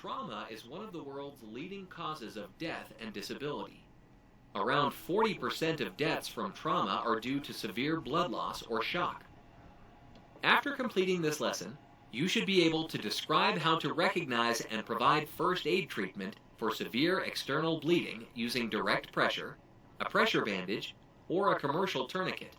Trauma is one of the world's leading causes of death and disability. Around 40% of deaths from trauma are due to severe blood loss or shock. After completing this lesson, you should be able to describe how to recognize and provide first aid treatment for severe external bleeding using direct pressure, a pressure bandage, or a commercial tourniquet.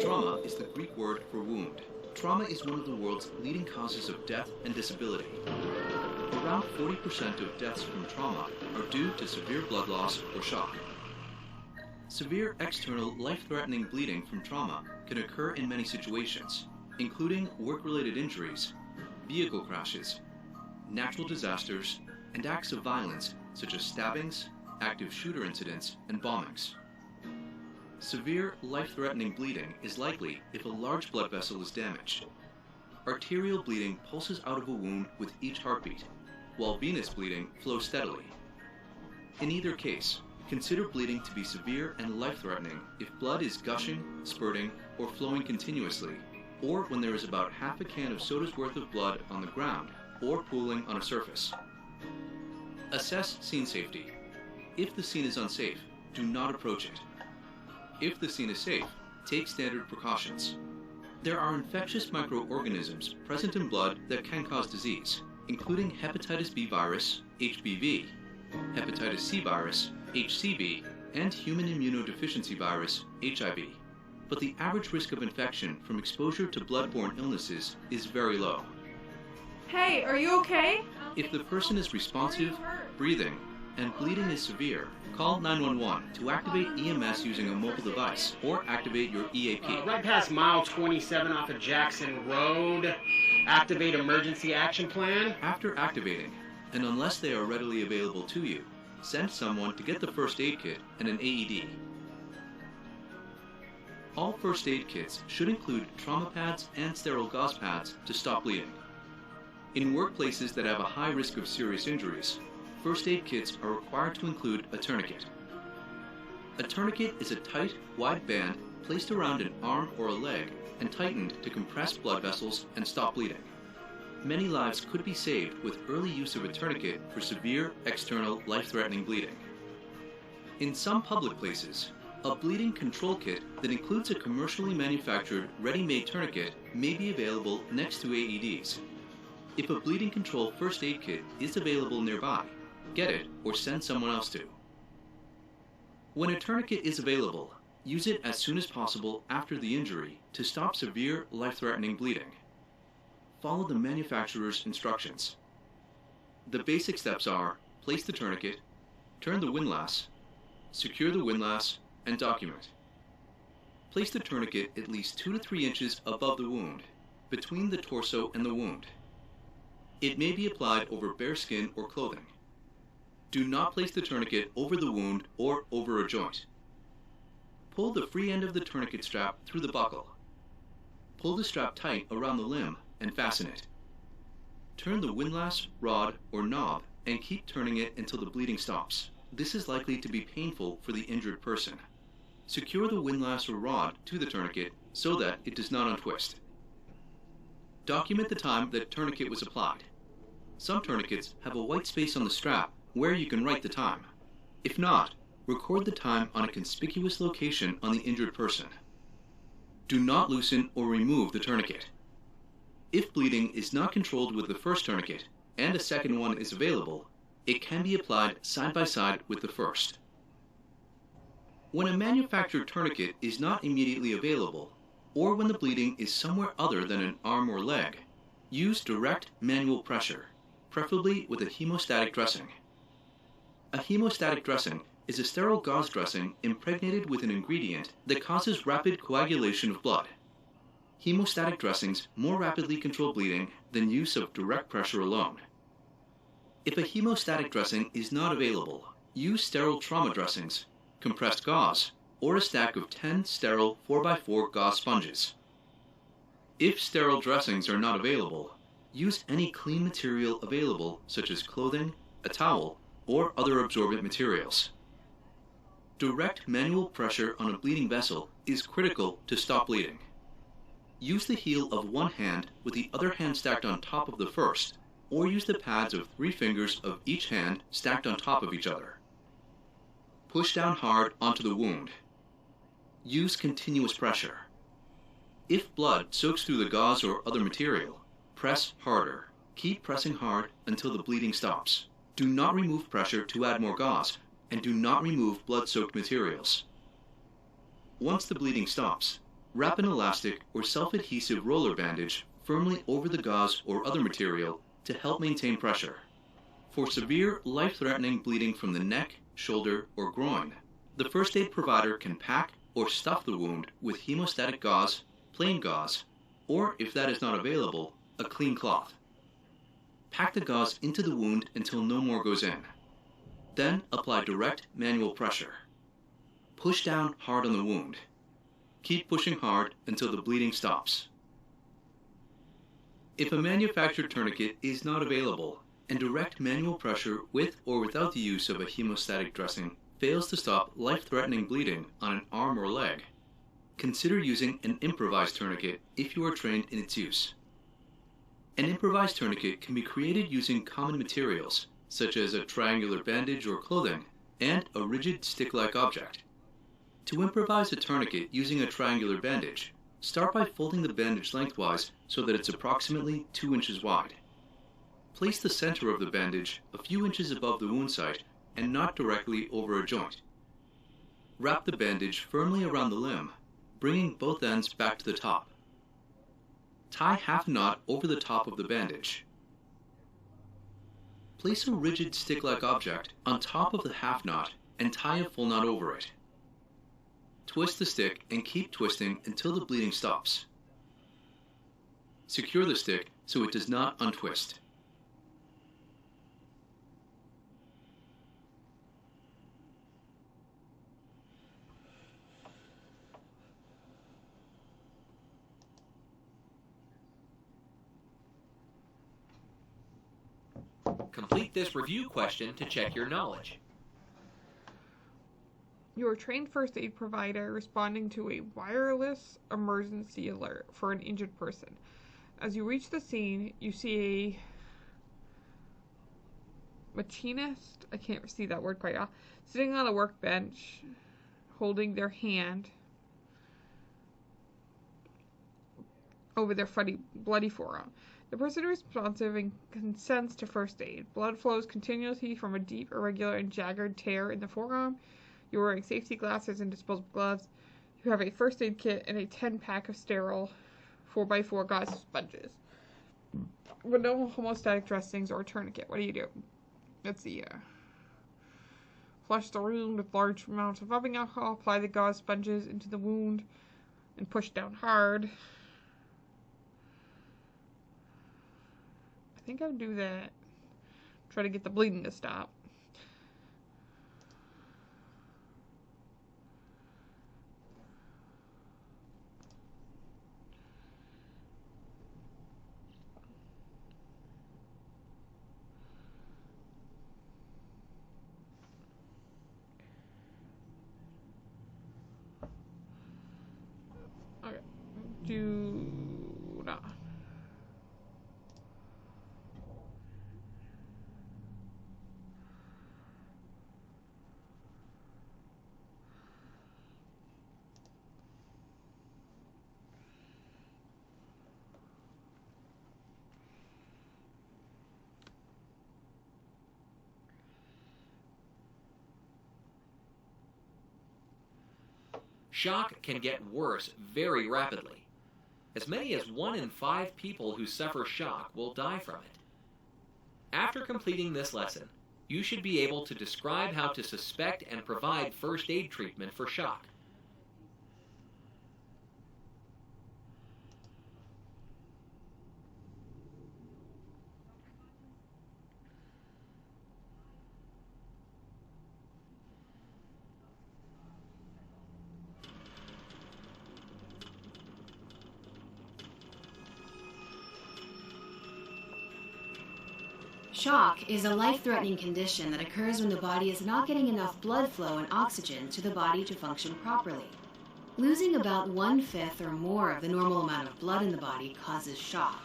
Trauma is the Greek word for wound. Trauma is one of the world's leading causes of death and disability. Around 40% of deaths from trauma are due to severe blood loss or shock. Severe external life-threatening bleeding from trauma can occur in many situations, including work-related injuries, vehicle crashes, natural disasters, and acts of violence such as stabbings, active shooter incidents, and bombings. Severe life-threatening bleeding is likely if a large blood vessel is damaged. Arterial bleeding pulses out of a wound with each heartbeat, while venous bleeding flows steadily. In either case, consider bleeding to be severe and life-threatening if blood is gushing, spurting, or flowing continuously, or when there is about half a can of soda's worth of blood on the ground or pooling on a surface. Assess scene safety. If the scene is unsafe, do not approach it. If the scene is safe, take standard precautions. There are infectious microorganisms present in blood that can cause disease, including hepatitis B virus, HBV, hepatitis C virus, HCV, and human immunodeficiency virus, HIV. But the average risk of infection from exposure to blood-borne illnesses is very low. Hey, are you okay? If the person is responsive, breathing, and bleeding is severe, call 911 to activate EMS using a mobile device or activate your EAP. Right past mile 27 off of Jackson Road. Activate emergency action plan. After activating, and unless they are readily available to you, send someone to get the first aid kit and an AED. All first aid kits should include trauma pads and sterile gauze pads to stop bleeding. In workplaces that have a high risk of serious injuries, first aid kits are required to include a tourniquet. A tourniquet is a tight, wide band placed around an arm or a leg and tightened to compress blood vessels and stop bleeding. Many lives could be saved with early use of a tourniquet for severe external life-threatening bleeding. In some public places, a bleeding control kit that includes a commercially manufactured ready-made tourniquet may be available next to AEDs. If a bleeding control first aid kit is available nearby, get it or send someone else to. When a tourniquet is available, use it as soon as possible after the injury to stop severe life-threatening bleeding. Follow the manufacturer's instructions. The basic steps are: place the tourniquet, turn the windlass, secure the windlass, and document. Place the tourniquet at least 2 to 3 inches above the wound, between the torso and the wound. It may be applied over bare skin or clothing. Do not place the tourniquet over the wound or over a joint. Pull the free end of the tourniquet strap through the buckle. Pull the strap tight around the limb and fasten it. Turn the windlass, rod, or knob and keep turning it until the bleeding stops. This is likely to be painful for the injured person. Secure the windlass or rod to the tourniquet so that it does not untwist. Document the time that tourniquet was applied. Some tourniquets have a white space on the strap where you can write the time. If not, record the time on a conspicuous location on the injured person. Do not loosen or remove the tourniquet. If bleeding is not controlled with the first tourniquet and a second one is available, it can be applied side by side with the first. When a manufactured tourniquet is not immediately available, or when the bleeding is somewhere other than an arm or leg, use direct manual pressure, preferably with a hemostatic dressing. A hemostatic dressing is a sterile gauze dressing impregnated with an ingredient that causes rapid coagulation of blood. Hemostatic dressings more rapidly control bleeding than use of direct pressure alone. If a hemostatic dressing is not available, use sterile trauma dressings, compressed gauze, or a stack of 10 sterile 4x4 gauze sponges. If sterile dressings are not available, use any clean material available such as clothing, a towel, or other absorbent materials. Direct manual pressure on a bleeding vessel is critical to stop bleeding. Use the heel of one hand with the other hand stacked on top of the first, or use the pads of 3 fingers of each hand stacked on top of each other. Push down hard onto the wound. Use continuous pressure. If blood soaks through the gauze or other material, press harder. Keep pressing hard until the bleeding stops. Do not remove pressure to add more gauze, and do not remove blood-soaked materials. Once the bleeding stops, wrap an elastic or self-adhesive roller bandage firmly over the gauze or other material to help maintain pressure. For severe, life-threatening bleeding from the neck, shoulder, or groin, the first aid provider can pack or stuff the wound with hemostatic gauze, plain gauze, or if that is not available, a clean cloth. Pack the gauze into the wound until no more goes in. Then apply direct manual pressure. Push down hard on the wound. Keep pushing hard until the bleeding stops. If a manufactured tourniquet is not available, and direct manual pressure with or without the use of a hemostatic dressing fails to stop life-threatening bleeding on an arm or leg, consider using an improvised tourniquet if you are trained in its use. An improvised tourniquet can be created using common materials, such as a triangular bandage or clothing, and a rigid stick-like object. To improvise a tourniquet using a triangular bandage, start by folding the bandage lengthwise so that it's approximately 2 inches wide. Place the center of the bandage a few inches above the wound site and not directly over a joint. Wrap the bandage firmly around the limb, bringing both ends back to the top. Tie half a knot over the top of the bandage. Place a rigid stick-like object on top of the half knot and tie a full knot over it. Twist the stick and keep twisting until the bleeding stops. Secure the stick so it does not untwist. Complete this review question to check your knowledge. You're a trained first aid provider responding to a wireless emergency alert for an injured person. As you reach the scene, you see a machinist, I can't see that word quite well, sitting on a workbench, holding their hand over their bloody forearm. The person is responsive and consents to first aid. Blood flows continuously from a deep, irregular, and jagged tear in the forearm. You're wearing safety glasses and disposable gloves. You have a first aid kit and a 10-pack of sterile 4x4 gauze sponges. But no hemostatic dressings or tourniquet. What do you do? Let's see. Flush the wound with large amounts of rubbing alcohol. Apply the gauze sponges into the wound and push down hard. I think I would do that. Try to get the bleeding to stop. Okay. Do not. Shock can get worse very rapidly. As many as 1 in 5 people who suffer shock will die from it. After completing this lesson, you should be able to describe how to suspect and provide first aid treatment for shock. Shock is a life-threatening condition that occurs when the body is not getting enough blood flow and oxygen to the body to function properly. Losing about 1/5 or more of the normal amount of blood in the body causes shock.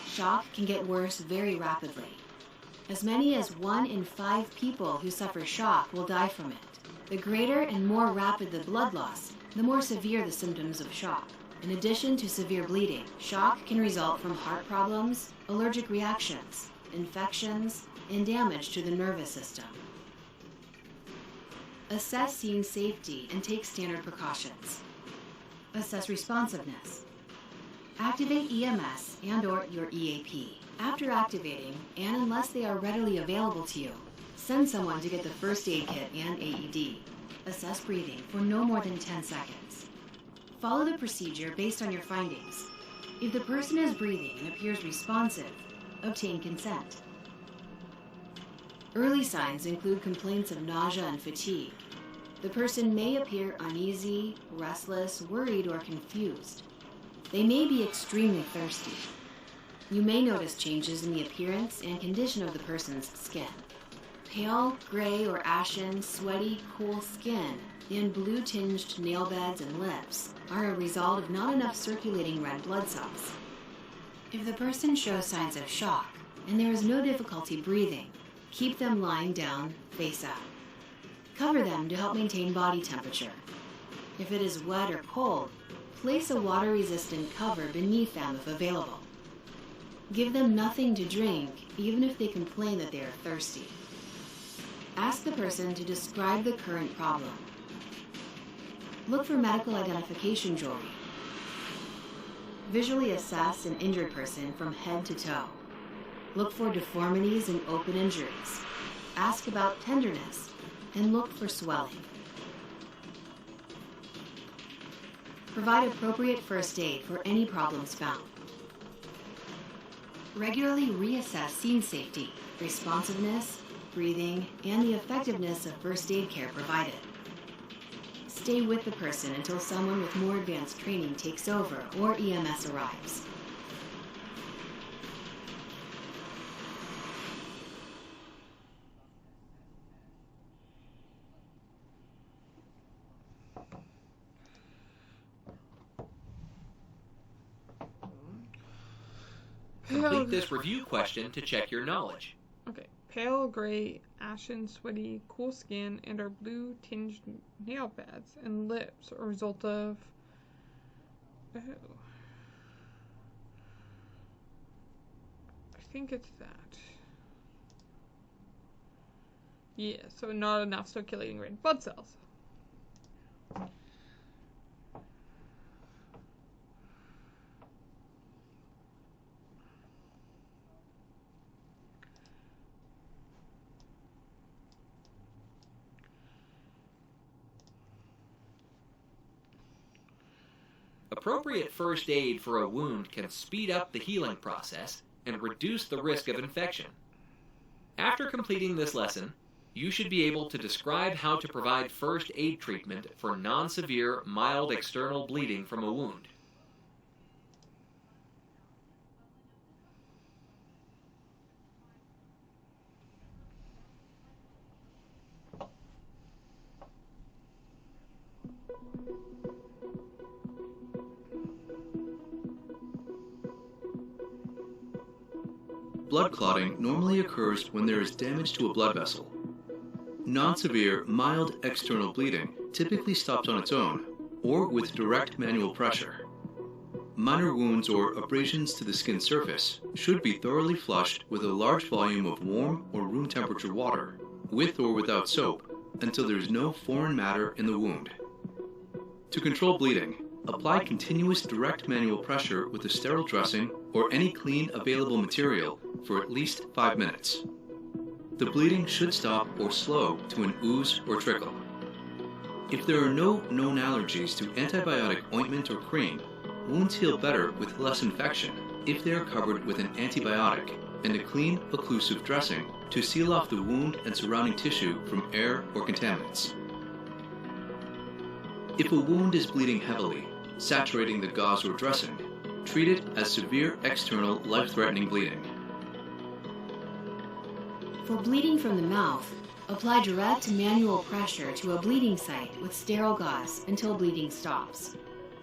Shock can get worse very rapidly. As many as 1 in 5 people who suffer shock will die from it. The greater and more rapid the blood loss, the more severe the symptoms of shock. In addition to severe bleeding, shock can result from heart problems, allergic reactions, infections, and damage to the nervous system. Assess scene safety and take standard precautions. Assess responsiveness. Activate EMS and/or your EAP. After activating, and unless they are readily available to you, send someone to get the first aid kit and AED. Assess breathing for no more than 10 seconds. Follow the procedure based on your findings. If the person is breathing and appears responsive, obtain consent. Early signs include complaints of nausea and fatigue. The person may appear uneasy, restless, worried, or confused. They may be extremely thirsty. You may notice changes in the appearance and condition of the person's skin. Pale, gray, or ashen, sweaty, cool skin and blue-tinged nail beds and lips are a result of not enough circulating red blood cells. If the person shows signs of shock and there is no difficulty breathing, keep them lying down, face up. Cover them to help maintain body temperature. If it is wet or cold, place a water-resistant cover beneath them if available. Give them nothing to drink, even if they complain that they are thirsty. Ask the person to describe the current problem. Look for medical identification jewelry. Visually assess an injured person from head to toe. Look for deformities and open injuries. Ask about tenderness, and look for swelling. Provide appropriate first aid for any problems found. Regularly reassess scene safety, responsiveness, breathing, and the effectiveness of first aid care provided. Stay with the person until someone with more advanced training takes over or EMS arrives. Complete this review question to check your knowledge. Okay. Pale, gray, ashen, sweaty, cool skin, and are blue-tinged nail beds and lips are a result of... Oh. I think it's that. Yeah, so not enough circulating red blood cells. Appropriate first aid for a wound can speed up the healing process and reduce the risk of infection. After completing this lesson, you should be able to describe how to provide first aid treatment for non-severe, mild external bleeding from a wound. Blood clotting normally occurs when there is damage to a blood vessel. Non-severe, mild external bleeding typically stops on its own or with direct manual pressure. Minor wounds or abrasions to the skin surface should be thoroughly flushed with a large volume of warm or room temperature water, with or without soap, until there is no foreign matter in the wound. To control bleeding, apply continuous direct manual pressure with a sterile dressing or any clean available material for at least 5 minutes. The bleeding should stop or slow to an ooze or trickle. If there are no known allergies to antibiotic ointment or cream, wounds heal better with less infection if they are covered with an antibiotic and a clean, occlusive dressing to seal off the wound and surrounding tissue from air or contaminants. If a wound is bleeding heavily, saturating the gauze or dressing, treat it as severe external life-threatening bleeding. For bleeding from the mouth, apply direct manual pressure to a bleeding site with sterile gauze until bleeding stops.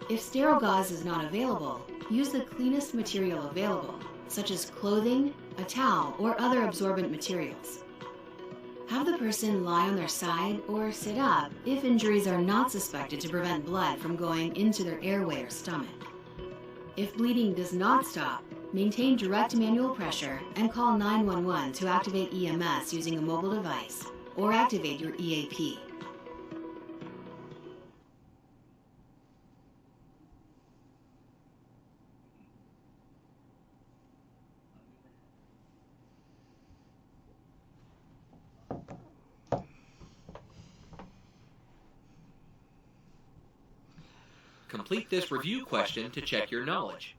If sterile gauze is not available, use the cleanest material available, such as clothing, a towel, or other absorbent materials. Have the person lie on their side or sit up if injuries are not suspected to prevent blood from going into their airway or stomach. If bleeding does not stop, maintain direct manual pressure and call 911 to activate EMS using a mobile device or activate your EAP. Complete this review question to check your knowledge.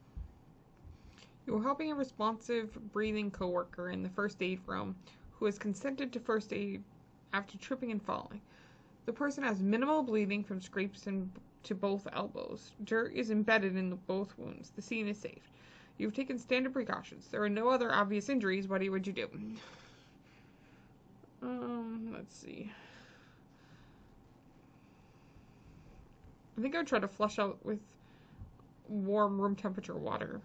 You are helping a responsive, breathing coworker in the first aid room who has consented to first aid after tripping and falling. The person has minimal bleeding from scrapes to both elbows. Dirt is embedded in both wounds. The scene is safe. You've taken standard precautions. There are no other obvious injuries. What would you do? Let's see. I think I would try to flush out with warm room temperature water.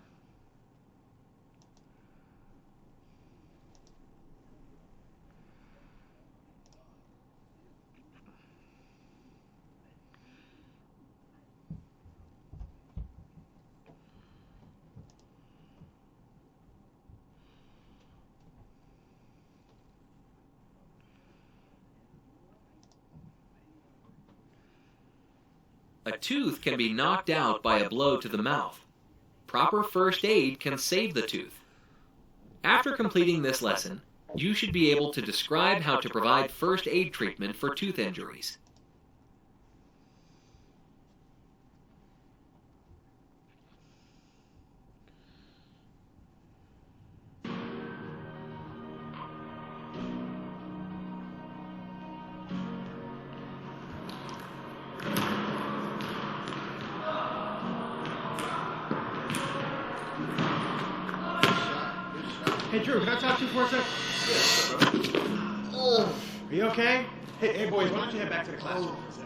A tooth can be knocked out by a blow to the mouth. Proper first aid can save the tooth. After completing this lesson, you should be able to describe how to provide first aid treatment for tooth injuries. Hey, Drew, can I talk to you for a sec? Are you okay? Hey, boys, why don't you head back to the classroom for a sec?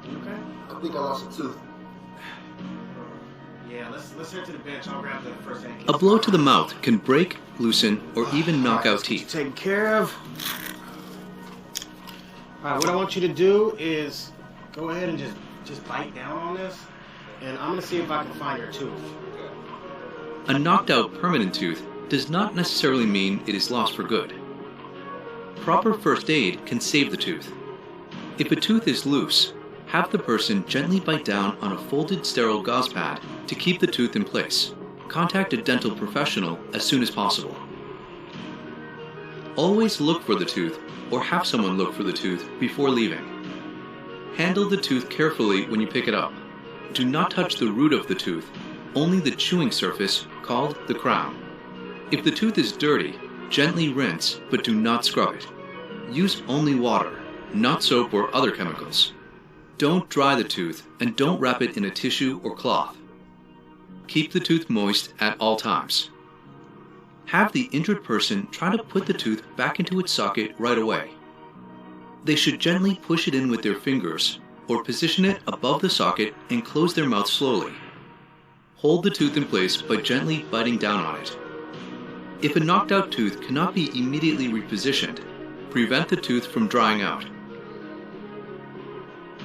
You okay? I think I lost a tooth. Yeah, let's head to the bench. I'll grab the first aid kit. A blow to the mouth can break, loosen, or even knock out teeth. Taken care of. Alright, what I want you to do is go ahead and just bite down on this, and I'm gonna see if I can find your tooth. A knocked out permanent tooth does not necessarily mean it is lost for good. Proper first aid can save the tooth. If a tooth is loose, have the person gently bite down on a folded sterile gauze pad to keep the tooth in place. Contact a dental professional as soon as possible. Always look for the tooth or have someone look for the tooth before leaving. Handle the tooth carefully when you pick it up. Do not touch the root of the tooth, only the chewing surface called the crown. If the tooth is dirty, gently rinse, but do not scrub it. Use only water, not soap or other chemicals. Don't dry the tooth and don't wrap it in a tissue or cloth. Keep the tooth moist at all times. Have the injured person try to put the tooth back into its socket right away. They should gently push it in with their fingers or position it above the socket and close their mouth slowly. Hold the tooth in place by gently biting down on it. If a knocked out tooth cannot be immediately repositioned, prevent the tooth from drying out.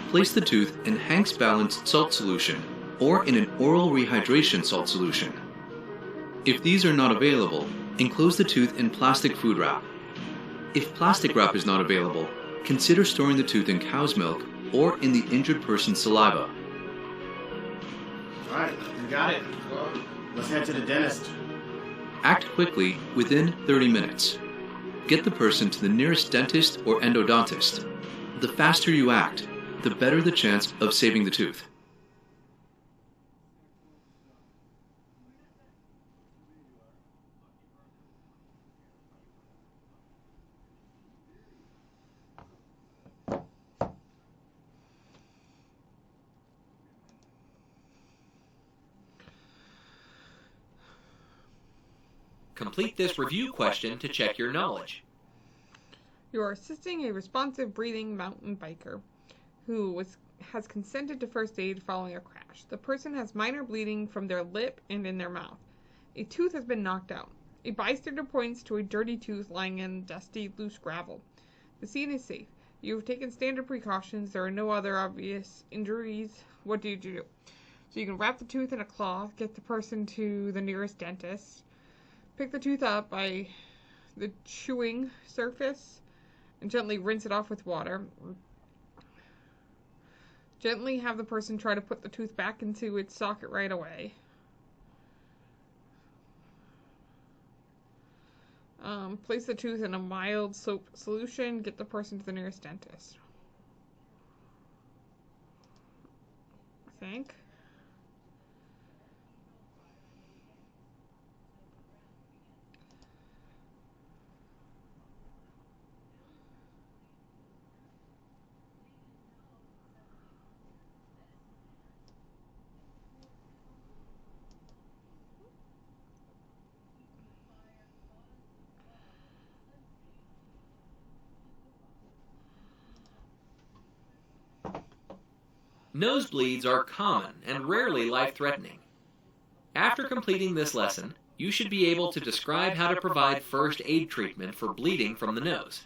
Place the tooth in Hank's Balanced Salt Solution or in an oral rehydration salt solution. If these are not available, enclose the tooth in plastic food wrap. If plastic wrap is not available, consider storing the tooth in cow's milk or in the injured person's saliva. Alright, you got it. Let's head to the dentist. Act quickly within 30 minutes. Get the person to the nearest dentist or endodontist. The faster you act, the better the chance of saving the tooth. Complete this review question to check your knowledge. You are assisting a responsive breathing mountain biker who has consented to first aid following a crash. The person has minor bleeding from their lip and in their mouth. A tooth has been knocked out. A bystander points to a dirty tooth lying in dusty, loose gravel. The scene is safe. You have taken standard precautions. There are no other obvious injuries. What do you do? So you can wrap the tooth in a cloth, get the person to the nearest dentist, pick the tooth up by the chewing surface, and gently rinse it off with water. Gently have the person try to put the tooth back into its socket right away. Place the tooth in a mild soap solution. Get the person to the nearest dentist. I think. Nosebleeds are common and rarely life-threatening. After completing this lesson, you should be able to describe how to provide first aid treatment for bleeding from the nose.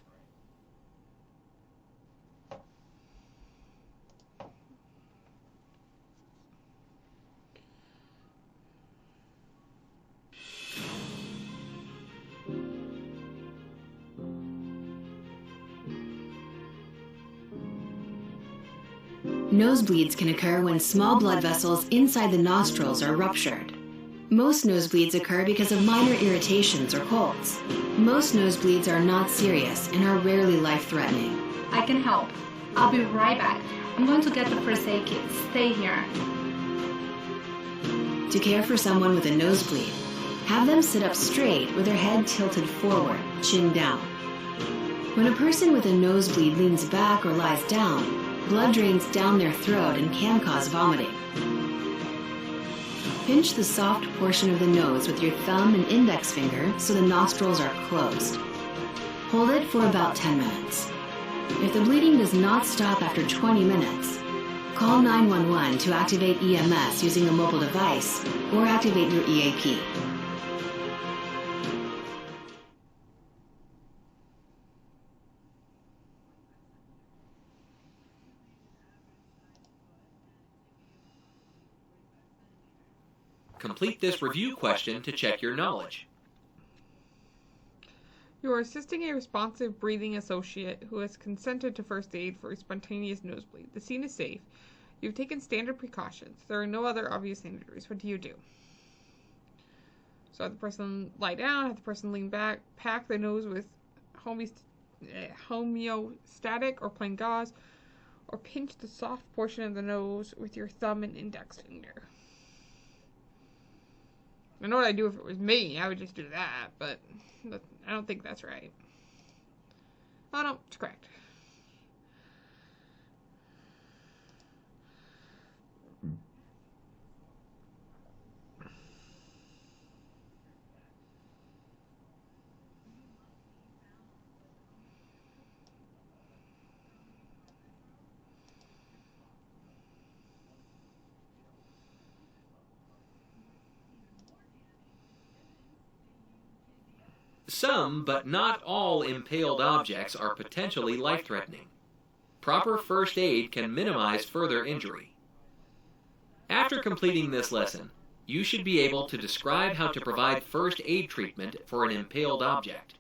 Nosebleeds can occur when small blood vessels inside the nostrils are ruptured. Most nosebleeds occur because of minor irritations or colds. Most nosebleeds are not serious and are rarely life-threatening. I can help. I'll be right back. I'm going to get the first aid kit. Stay here. To care for someone with a nosebleed, have them sit up straight with their head tilted forward, chin down. When a person with a nosebleed leans back or lies down, blood drains down their throat and can cause vomiting. Pinch the soft portion of the nose with your thumb and index finger so the nostrils are closed. Hold it for about 10 minutes. If the bleeding does not stop after 20 minutes, call 911 to activate EMS using a mobile device or activate your EAP. Complete this review question to check your knowledge. You are assisting a responsive breathing associate who has consented to first aid for a spontaneous nosebleed. The scene is safe. You've taken standard precautions. There are no other obvious injuries. What do you do? So have the person lie down, have the person lean back, pack the nose with homeostatic or plain gauze, or pinch the soft portion of the nose with your thumb and index finger. I know what I'd do if it was me. I would just do that, but I don't think that's right. Oh no, it's correct. Some, but not all, impaled objects are potentially life-threatening. Proper first aid can minimize further injury. After completing this lesson, you should be able to describe how to provide first aid treatment for an impaled object.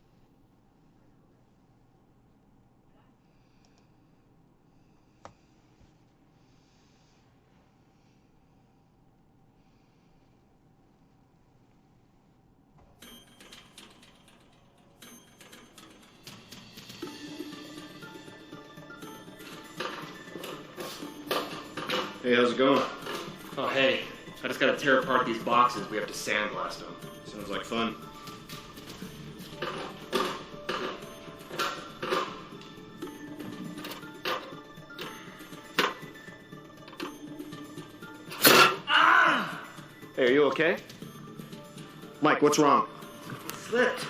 Hey, how's it going? Oh, hey. I just gotta tear apart these boxes. We have to sandblast them. Sounds like fun. Hey, are you okay? Mike, what's wrong? Slipped.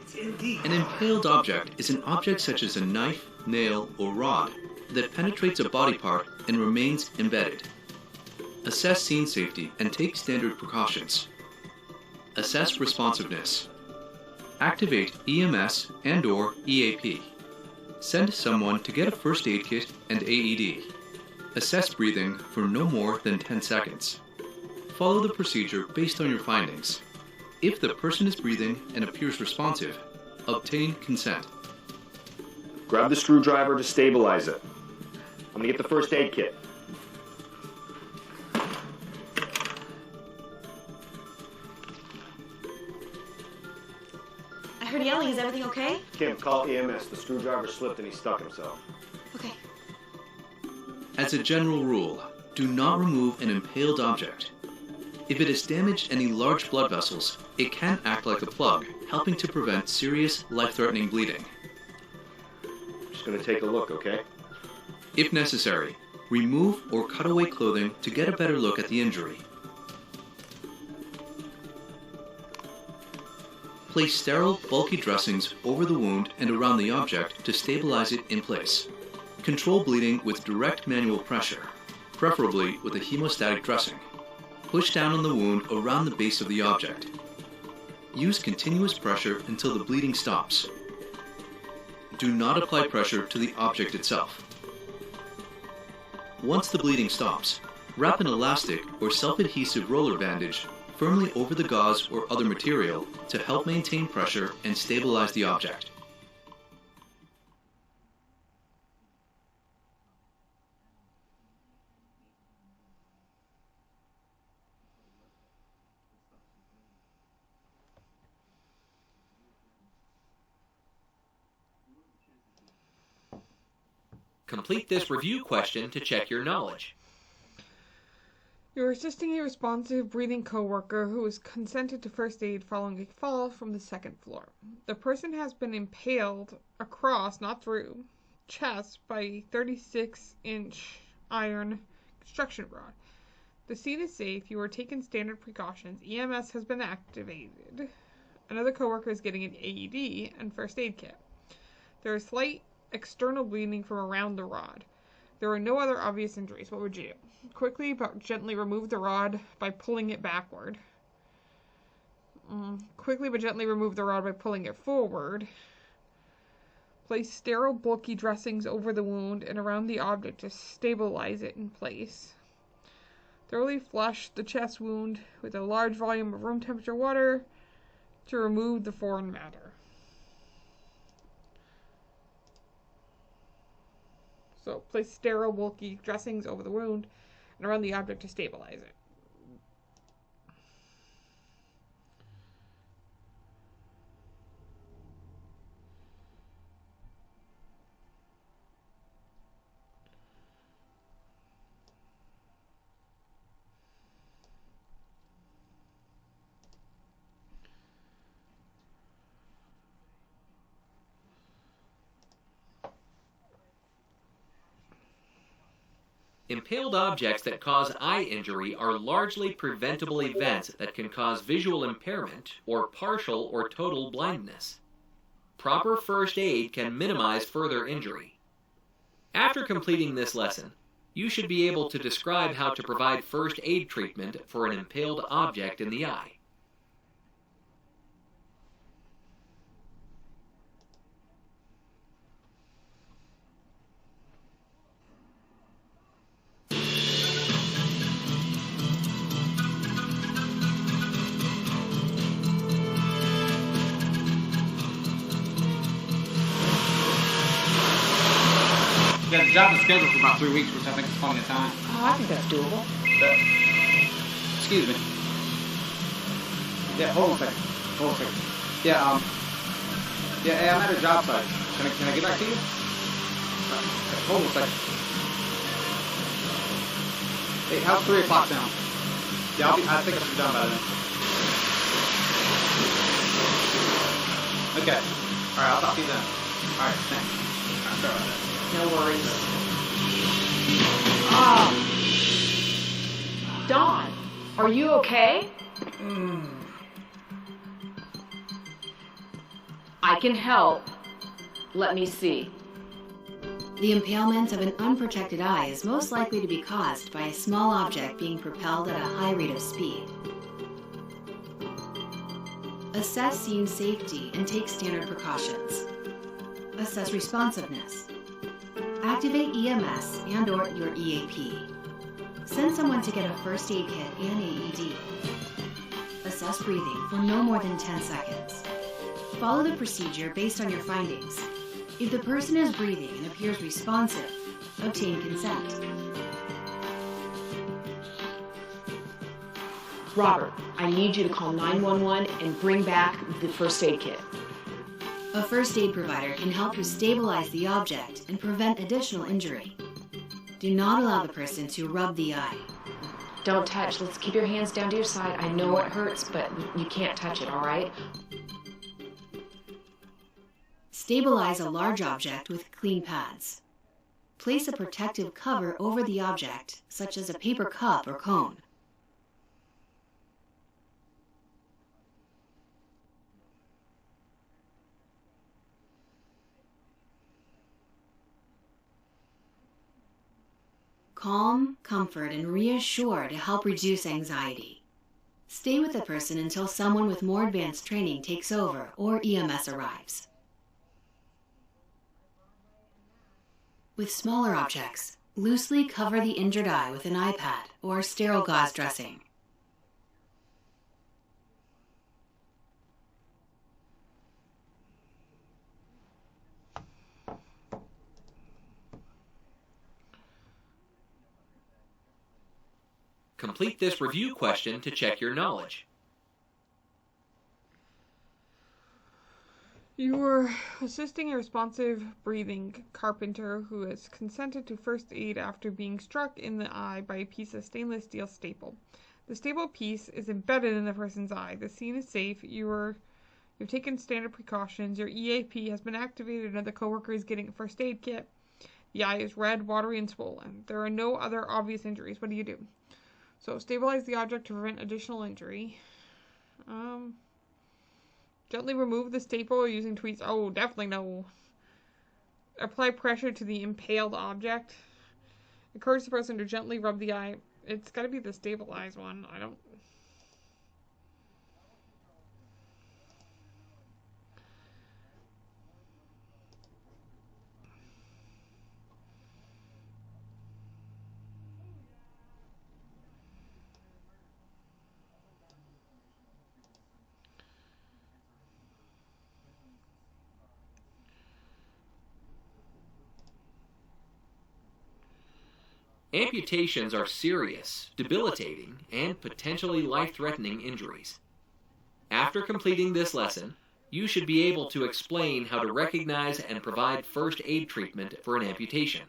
It An impaled object is an object such as a knife, nail, or rod that penetrates a body part and remains embedded. Assess scene safety and take standard precautions. Assess responsiveness. Activate EMS and/or EAP. Send someone to get a first aid kit and AED. Assess breathing for no more than 10 seconds. Follow the procedure based on your findings. If the person is breathing and appears responsive, obtain consent. Grab the screwdriver to stabilize it. I'm gonna get the first aid kit. I heard yelling. Is everything okay? Kim, call EMS. The screwdriver slipped and he stuck himself. Okay. As a general rule, do not remove an impaled object. If it has damaged any large blood vessels, it can act like a plug, helping to prevent serious, life-threatening bleeding. Just gonna take a look, okay? If necessary, remove or cut away clothing to get a better look at the injury. Place sterile, bulky dressings over the wound and around the object to stabilize it in place. Control bleeding with direct manual pressure, preferably with a hemostatic dressing. Push down on the wound around the base of the object. Use continuous pressure until the bleeding stops. Do not apply pressure to the object itself. Once the bleeding stops, wrap an elastic or self-adhesive roller bandage firmly over the gauze or other material to help maintain pressure and stabilize the object. Complete this review question to check your knowledge. You're assisting a responsive, breathing coworker who is consented to first aid following a fall from the second floor. The person has been impaled across, not through, chest by a 36-inch iron construction rod. The scene is safe. You are taking standard precautions. EMS has been activated. Another coworker is getting an AED and first aid kit. There is slight external bleeding from around the rod. There are no other obvious injuries. What would you do? Quickly but gently remove the rod by pulling it backward. Quickly but gently remove the rod by pulling it forward. Place sterile, bulky dressings over the wound and around the object to stabilize it in place. Thoroughly flush the chest wound with a large volume of room temperature water to remove the foreign matter. So place sterile, bulky dressings over the wound and around the object to stabilize it. Impaled objects that cause eye injury are largely preventable events that can cause visual impairment or partial or total blindness. Proper first aid can minimize further injury. After completing this lesson, you should be able to describe how to provide first aid treatment for an impaled object in the eye. Yeah, the job is scheduled for about 3 weeks, which I think is plenty of time. Oh, I think that's doable. Excuse me. Yeah, hold on a second. Hold on a second. Yeah, hey, I'm at a job site. Can I get back to you? Hold on a second. Hey, how's 3 o'clock sound? Yeah, I think I should be done by then. Okay. All right, I'll talk to you then. All right, thanks. All right, sorry about that. No worries. Ah. Dawn, are you okay? I can help. Let me see. The impalement of an unprotected eye is most likely to be caused by a small object being propelled at a high rate of speed. Assess scene safety and take standard precautions. Assess responsiveness. Activate EMS and/or your EAP. Send someone to get a first aid kit and AED. Assess breathing for no more than 10 seconds. Follow the procedure based on your findings. If the person is breathing and appears responsive, obtain consent. Robert, I need you to call 911 and bring back the first aid kit. A first aid provider can help you stabilize the object and prevent additional injury. Do not allow the person to rub the eye. Don't touch. Let's keep your hands down to your side. I know it hurts, but you can't touch it, all right? Stabilize a large object with clean pads. Place a protective cover over the object, such as a paper cup or cone. Calm, comfort, and reassure to help reduce anxiety. Stay with the person until someone with more advanced training takes over or EMS arrives. With smaller objects, loosely cover the injured eye with an iPad or sterile gauze dressing. Complete this review question to check your knowledge. You were assisting a responsive breathing carpenter who has consented to first aid after being struck in the eye by a piece of stainless steel staple. The staple piece is embedded in the person's eye. The scene is safe. You've taken standard precautions. Your EAP has been activated and the coworker is getting a first aid kit. The eye is red, watery, and swollen. There are no other obvious injuries. What do you do? So, stabilize the object to prevent additional injury. Gently remove the staple using tweezers. Oh, definitely no. Apply pressure to the impaled object. Encourage the person to gently rub the eye. It's gotta be the stabilized one. I don't... Amputations are serious, debilitating, and potentially life-threatening injuries. After completing this lesson, you should be able to explain how to recognize and provide first aid treatment for an amputation.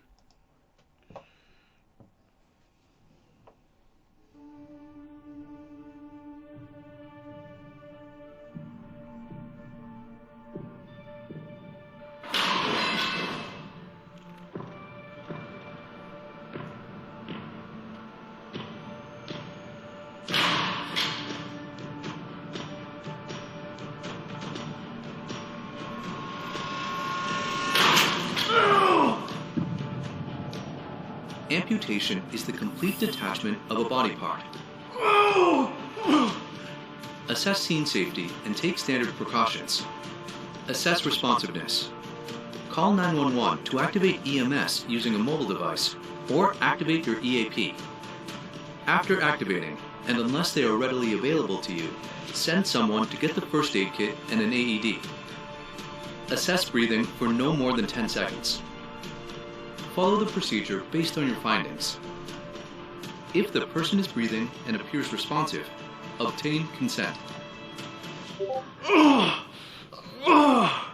Amputation is the complete detachment of a body part. Assess scene safety and take standard precautions. Assess responsiveness. Call 911 to activate EMS using a mobile device or activate your EAP. After activating, and unless they are readily available to you, send someone to get the first aid kit and an AED. Assess breathing for no more than 10 seconds. Follow the procedure based on your findings. If the person is breathing and appears responsive, obtain consent.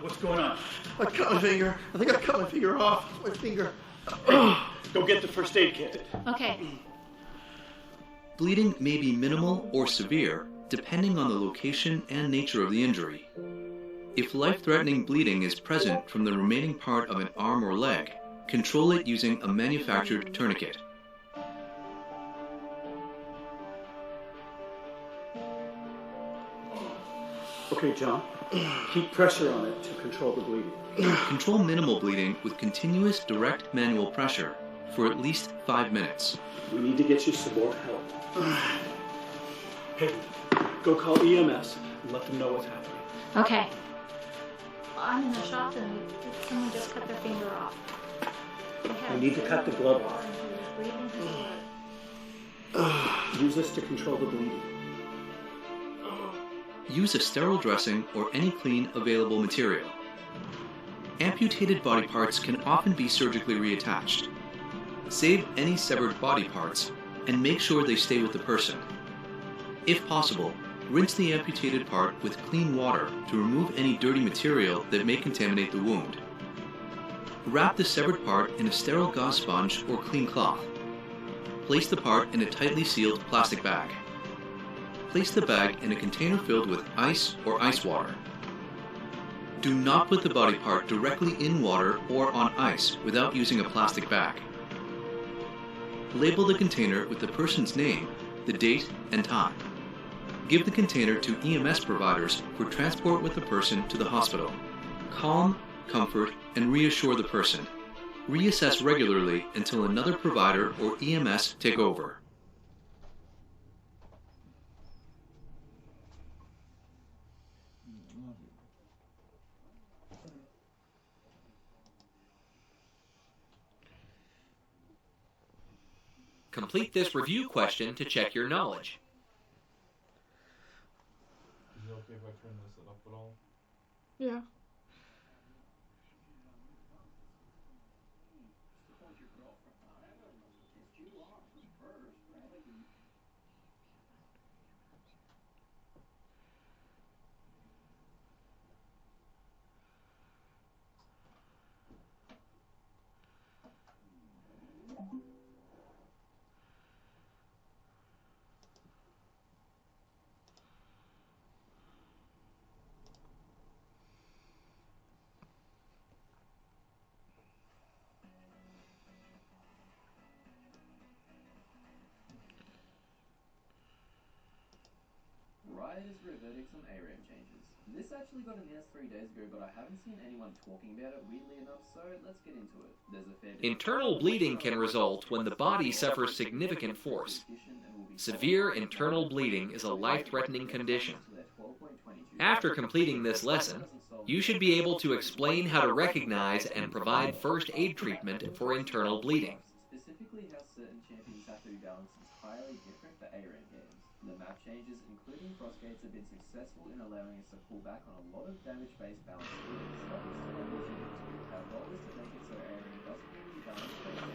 What's going on? I cut my finger. I think I cut my finger off. My finger. Go get the first aid kit. Okay. Bleeding may be minimal or severe, depending on the location and nature of the injury. If life-threatening bleeding is present from the remaining part of an arm or leg, control it using a manufactured tourniquet. Okay, John. Keep pressure on it to control the bleeding. Control minimal bleeding with continuous direct manual pressure for at least 5 minutes. We need to get you some more help. Hey, go call EMS and let them know what's happening. Okay. I'm in the shop and someone just cut their finger off. We need to cut the glove off. Use this to control the bleeding. Use a sterile dressing or any clean available material. Amputated body parts can often be surgically reattached. Save any severed body parts and make sure they stay with the person. If possible, rinse the amputated part with clean water to remove any dirty material that may contaminate the wound. Wrap the severed part in a sterile gauze sponge or clean cloth. Place the part in a tightly sealed plastic bag. Place the bag in a container filled with ice or ice water. Do not put the body part directly in water or on ice without using a plastic bag. Label the container with the person's name, the date, and time. Give the container to EMS providers for transport with the person to the hospital. Calm, comfort, and reassure the person. Reassess regularly until another provider or EMS take over. Complete this review question to check your knowledge. Is it okay if I turn this up at all? Yeah. Riot is reverting some ARAM changes. This actually got announced 3 days ago, but I haven't seen anyone talking about it weirdly enough, so let's get into it. There's a fair bit Internal bleeding can result when the body suffers significant force. Severe internal bleeding is a life-threatening condition. After completing this lesson, you should be able to explain how to recognize and provide first aid treatment for internal bleeding. specifically how certain champions have to be balanced is highly different for ARAM games. The map changes, including Crossgates, have been successful in allowing us to pull back on a lot of damage-based balance schemes. Our goal is to make it so ARAM doesn't need to be balanced based on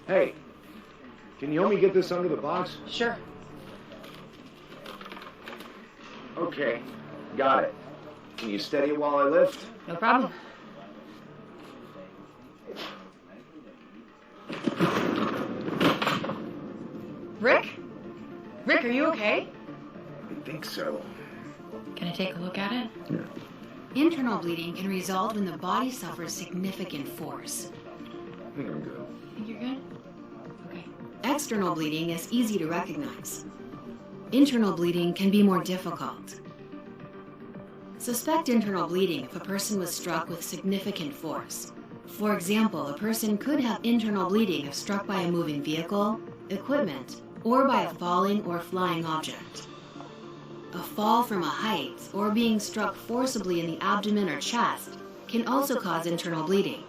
Hey, can you help me get this under the box? Sure. Okay, got it. Can you steady it while I lift? No problem. Rick? Rick, are you okay? I think so. Can I take a look at it? Yeah. Internal bleeding can result when the body suffers significant force. I think I'm good. Think you're good? Okay. External bleeding is easy to recognize. Internal bleeding can be more difficult. Suspect internal bleeding if a person was struck with significant force. For example, a person could have internal bleeding if struck by a moving vehicle, equipment, or by a falling or flying object. A fall from a height or being struck forcibly in the abdomen or chest can also cause internal bleeding.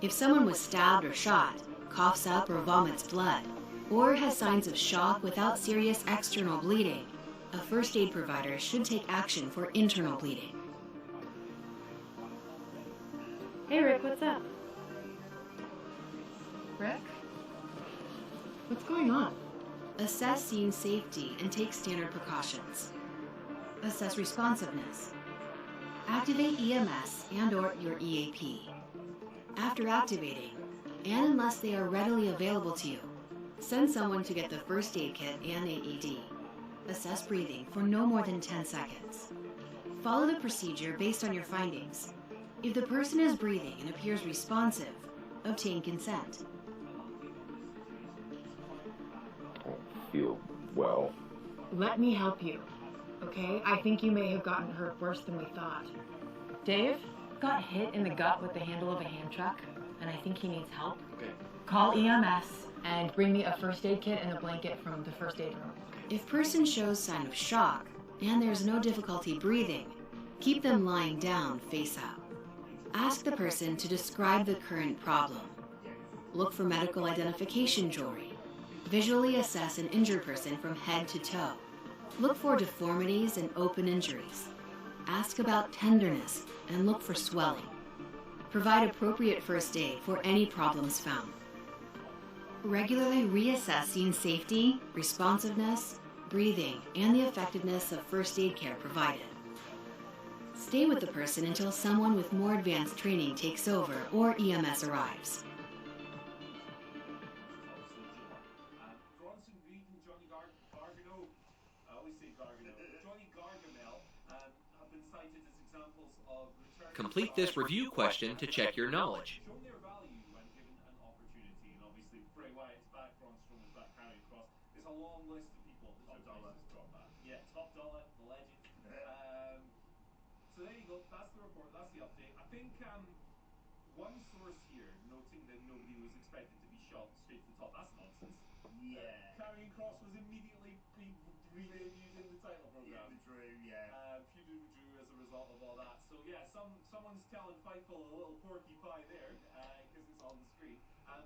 If someone was stabbed or shot, coughs up or vomits blood, or has signs of shock without serious external bleeding, a first aid provider should take action for internal bleeding. Hey Rick, what's up? Rick? What's going on? Assess scene safety and take standard precautions. Assess responsiveness. Activate EMS and/or your EAP. After activating, and unless they are readily available to you, send someone to get the first aid kit and AED. Assess breathing for no more than 10 seconds. Follow the procedure based on your findings. If the person is breathing and appears responsive, obtain consent. feel well. Let me help you, okay? I think you may have gotten hurt worse than we thought. Dave got hit in the gut with the handle of a hand truck, and I think he needs help. Okay. Call EMS and bring me a first aid kit and a blanket from the first aid room. If person shows sign of shock and there's no difficulty breathing, keep them lying down face up. Ask the person to describe the current problem. Look for medical identification jewelry. Visually assess an injured person from head to toe. Look for deformities and open injuries. Ask about tenderness and look for swelling. Provide appropriate first aid for any problems found. Regularly reassess scene safety, responsiveness, breathing, and the effectiveness of first aid care provided. Stay with the person until someone with more advanced training takes over or EMS arrives. Bronson Reed and Johnny Gargano, I always say Gargano, Johnny Gargamel have been cited as examples of return. Complete this review question to check your knowledge. Shown their value when given an opportunity, and obviously Bray Wyatt's back, Braun Strowman's back, Karrion Kross. There's a long list of people that Top Dollar drop back. Yeah, Top Dollar, the legend. So there you go. That's the report. That's the update. I think one source here noting that nobody was expected to be shot straight to the top. That's nonsense. Yeah. Karrion Kross was immediately redebuted in the title program. Feuded with Drew as a result of all that. So yeah, someone's telling Fightful a little porky pie there because it's on the screen.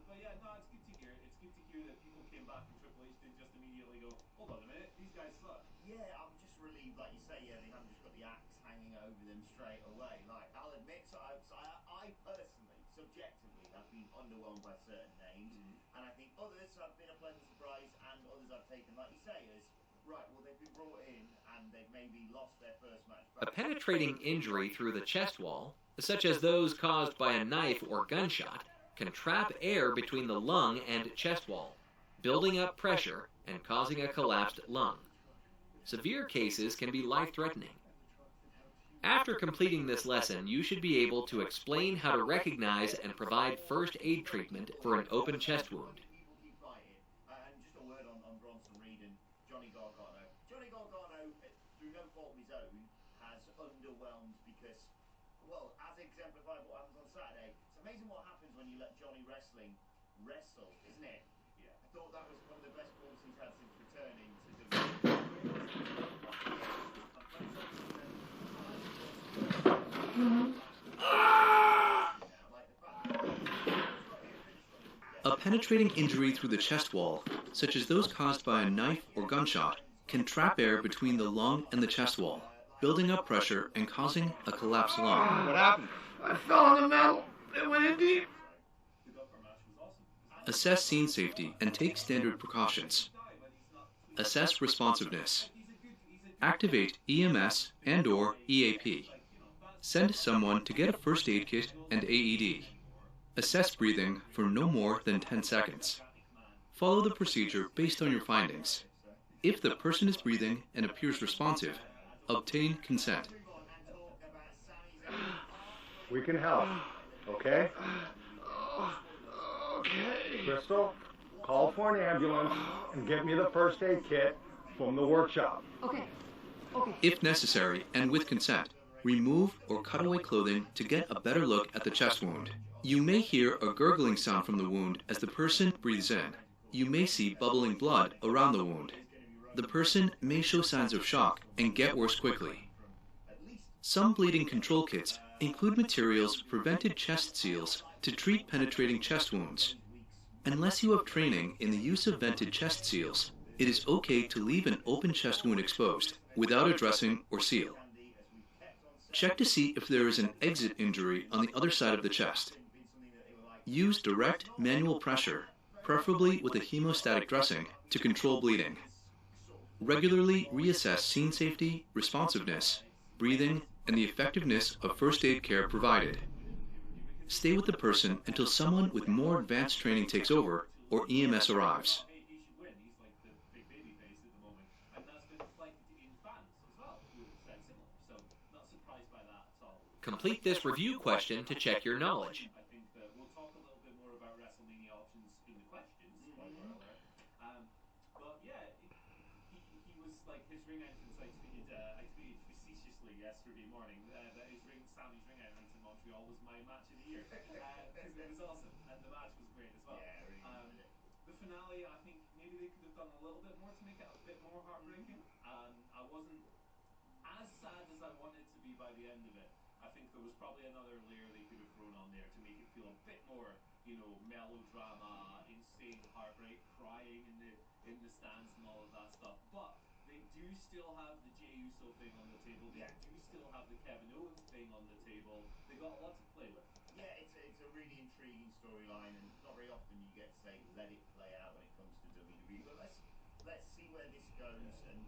But yeah, no, it's good to hear. It's good to hear that people came back and Triple H didn't just immediately go, hold on a minute, these guys suck. Yeah, I'm just relieved, like you say, they haven't just got the axe hanging over them straight away. Like, I'll admit, I personally, subjectively, have been underwhelmed by certain names, and I think others have been a pleasant surprise, and others I've taken, like you say, as, right, well, they've been brought in, and they've maybe lost their first match. A penetrating injury through the chest wall, such as those caused by a knife or gunshot, can trap air between the lung and chest wall, building up pressure and causing a collapsed lung. Severe cases can be life-threatening. After completing this lesson, you should be able to explain how to recognize and provide first aid treatment for an open chest wound. And just a word on Bronson Reed and Johnny Gargano. Johnny Gargano, through no fault of his own, has underwhelmed because, well, as exemplified what happens on Saturday, it's amazing what happens when you let Johnny Wrestling wrestle, isn't it? Yeah. I thought that was one of the best forms he's had since returning to WWE. A penetrating injury through the chest wall, such as those caused by a knife or gunshot, can trap air between the lung and the chest wall, building up pressure and causing a collapsed lung. What happened? I fell on the metal. It went in deep. Assess scene safety and take standard precautions. Assess responsiveness. Activate EMS and/or EAP. Send someone to get a first aid kit and AED. Assess breathing for no more than 10 seconds. Follow the procedure based on your findings. If the person is breathing and appears responsive, obtain consent. We can help, okay? Okay. Crystal, call for an ambulance and get me the first aid kit from the workshop. Okay. If necessary, and with consent, remove or cut away clothing to get a better look at the chest wound. You may hear a gurgling sound from the wound as the person breathes in. You may see bubbling blood around the wound. The person may show signs of shock and get worse quickly. Some bleeding control kits include materials for vented chest seals to treat penetrating chest wounds. Unless you have training in the use of vented chest seals, it is okay to leave an open chest wound exposed without a dressing or seal. Check to see if there is an exit injury on the other side of the chest. Use direct manual pressure, preferably with a hemostatic dressing, to control bleeding. Regularly reassess scene safety, responsiveness, breathing, and the effectiveness of first aid care provided. Stay with the person until someone with more advanced training takes over or EMS arrives. Complete this review question to check your knowledge. I think that we'll talk a little bit more about WrestleMania options in the questions. But yeah, like his ring entrance, I tweeted facetiously yesterday morning that Sammy's ring entrance in Montreal was my match of the year because it was awesome and the match was great as well. Yeah, really good it. The finale, I think maybe they could have done a little bit more to make it a bit more heartbreaking. I wasn't as sad as I wanted to be by the end of it. I think there was probably another layer they could have thrown on there to make it feel a bit more, melodrama, insane heartbreak, crying in the stands and all of that stuff. But they do still have the Jey Uso thing on the table. They do still have the Kevin Owens thing on the table. They got a lot to play with. Yeah, it's a really intriguing storyline, and not very often you get to say let it play out when it comes to WWE. But let's see where this goes, and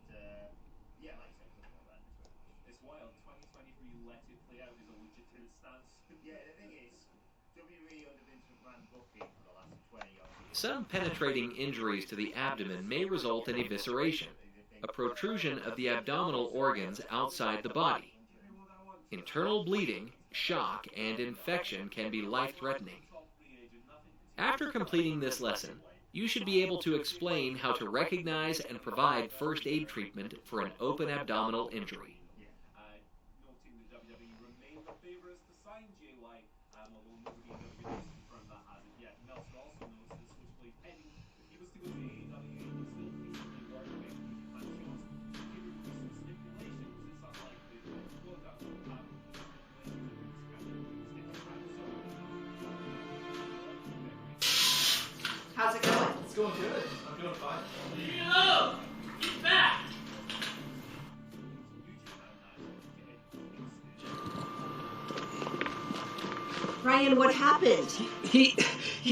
like you said, talking about this. It's wild. 2023 let it play out is a legitimate stance. Yeah, the thing is, WWE under Vince McMahon booking for the last 20 years. Some penetrating injuries to the abdomen may result in evisceration, a protrusion of the abdominal organs outside the body. Internal bleeding, shock, and infection can be life-threatening. After completing this lesson, you should be able to explain how to recognize and provide first aid treatment for an open abdominal injury. Noting the WWE remained the favorites to sign Jay White, although nobody in WWE has confirmed that as of yet. Meltzer also knows that Switchblade Penny, if he was to go to AEW, he would still peacefully work with and chose to give him some stipulations. It's unlikely that he would go down. How's it going? It's going good. I'm doing fine. Yo! Get back! Ryan, what happened? He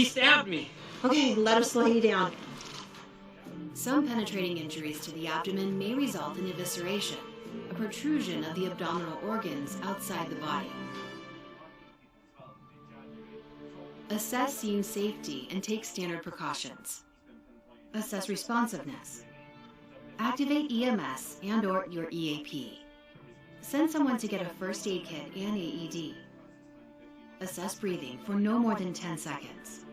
stabbed me. Okay, let us lay you down. Some penetrating injuries to the abdomen may result in evisceration, a protrusion of the abdominal organs outside the body. Assess scene safety and take standard precautions. Assess responsiveness. Activate EMS and/or your EAP. Send someone to get a first aid kit and AED. Assess breathing for no more than 10 seconds.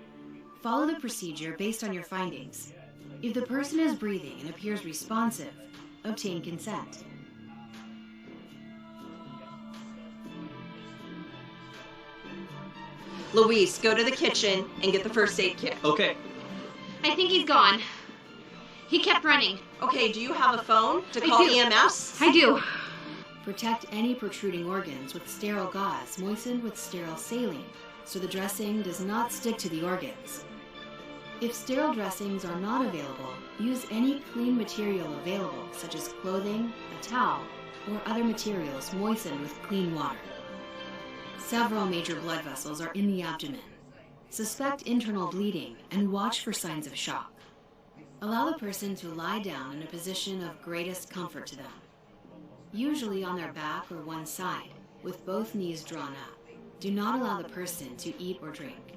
Follow the procedure based on your findings. If the person is breathing and appears responsive, obtain consent. Luis, go to the kitchen and get the first aid kit. Okay. I think he's gone. He kept running. Okay, do you have a phone to call EMS? I do. Protect any protruding organs with sterile gauze moistened with sterile saline, so the dressing does not stick to the organs. If sterile dressings are not available, use any clean material available, such as clothing, a towel, or other materials moistened with clean water. Several major blood vessels are in the abdomen. Suspect internal bleeding and watch for signs of shock. Allow the person to lie down in a position of greatest comfort to them, usually on their back or one side, with both knees drawn up. Do not allow the person to eat or drink.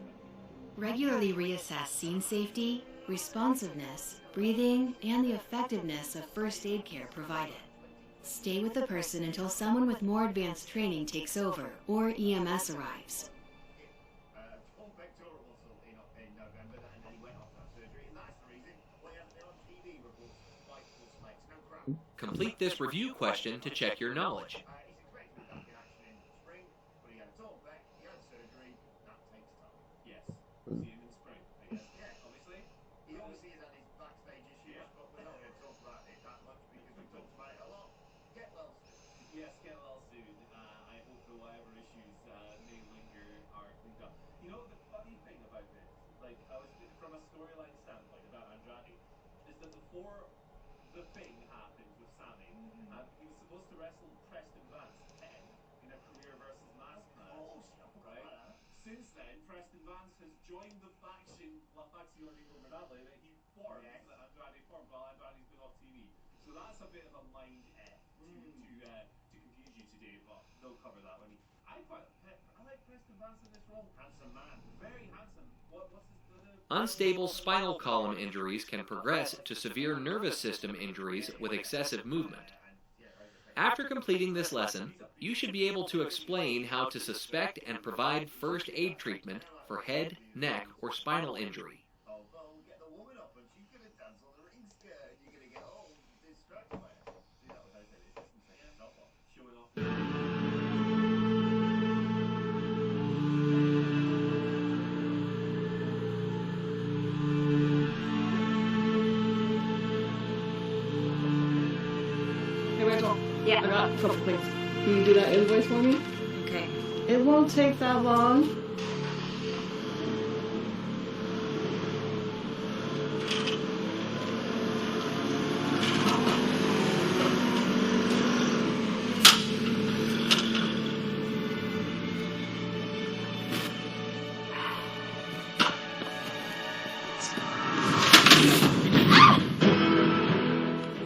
Regularly reassess scene safety, responsiveness, breathing, and the effectiveness of first aid care provided. Stay with the person until someone with more advanced training takes over or EMS arrives. Tom Pectora was in November, and then he went off that surgery, and that's the reason why he hasn't been on TV reports like full snakes. No crap. Complete this review question to check your knowledge. He's expected to be back in action in the spring, but he had a torn pec, he had surgery, that takes time. Yes. See him in spring, I guess. Yeah, Obviously. He obviously has had his backstage issues, but we're not going to talk about it that much because we've talked about it a lot. Get well soon. Yes, get well soon. I hope that whatever issues may linger are cleaned up. You know, the funny thing about this, like, I was from a storyline standpoint about Andrade, is that before the thing happened with Sammy, he was supposed to wrestle Preston Vance 10 in a career versus mask match, right? Since then, Preston Vance has joined the faction, La Facción Ingobernable, that he formed, that Andrade formed while Andrade's been off TV. So that's a bit of a mind to confuse you today, but they'll cover that one. I like Preston Vance in this role. Handsome man. Very handsome. What's his Unstable spinal column injuries can progress to severe nervous system injuries with excessive movement. After completing this lesson, you should be able to explain how to suspect and provide first aid treatment for head, neck, or spinal injury. Oh, get the woman up and she's going to dance on the ring skirt and you're going to get all distracted by it. Hey, Rachel. Yeah. I got a couple things. Can you do that invoice for me? Okay. It won't take that long.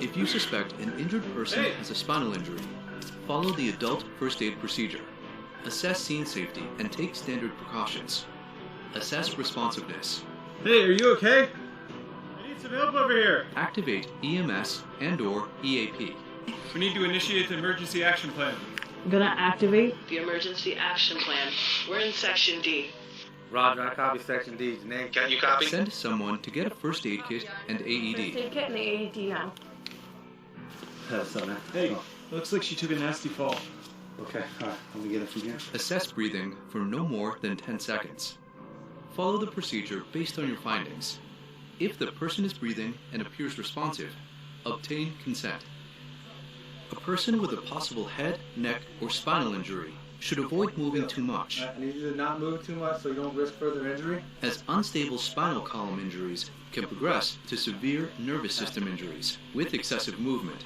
If you suspect an injured person has a spinal injury, follow the adult first aid procedure. Assess scene safety and take standard precautions. Assess responsiveness. Hey, are you okay? I need some help over here. Activate EMS and/or EAP. We need to initiate the emergency action plan. I'm gonna activate The emergency action plan. We're in section D. Roger, I copy section D. Janine, can you copy? Send someone to get a first aid kit and AED. Take it in the AED now. Hey, looks like she took a nasty fall. Okay, alright, let me get it from here. Assess breathing for no more than 10 seconds. Follow the procedure based on your findings. If the person is breathing and appears responsive, obtain consent. A person with a possible head, neck, or spinal injury should avoid moving too much, I need you to not move too much so you don't risk further injury. as unstable spinal column injuries can progress to severe nervous system injuries with excessive movement.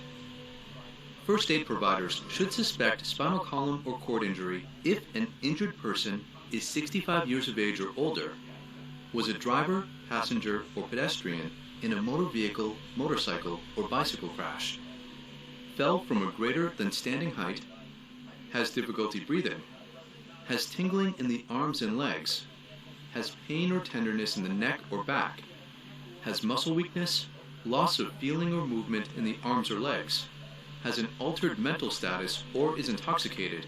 First aid providers should suspect spinal column or cord injury if an injured person is 65 years of age or older, was a driver, passenger, or pedestrian in a motor vehicle, motorcycle, or bicycle crash, fell from a greater than standing height, has difficulty breathing, has tingling in the arms and legs, has pain or tenderness in the neck or back, has muscle weakness, loss of feeling or movement in the arms or legs, has an altered mental status or is intoxicated,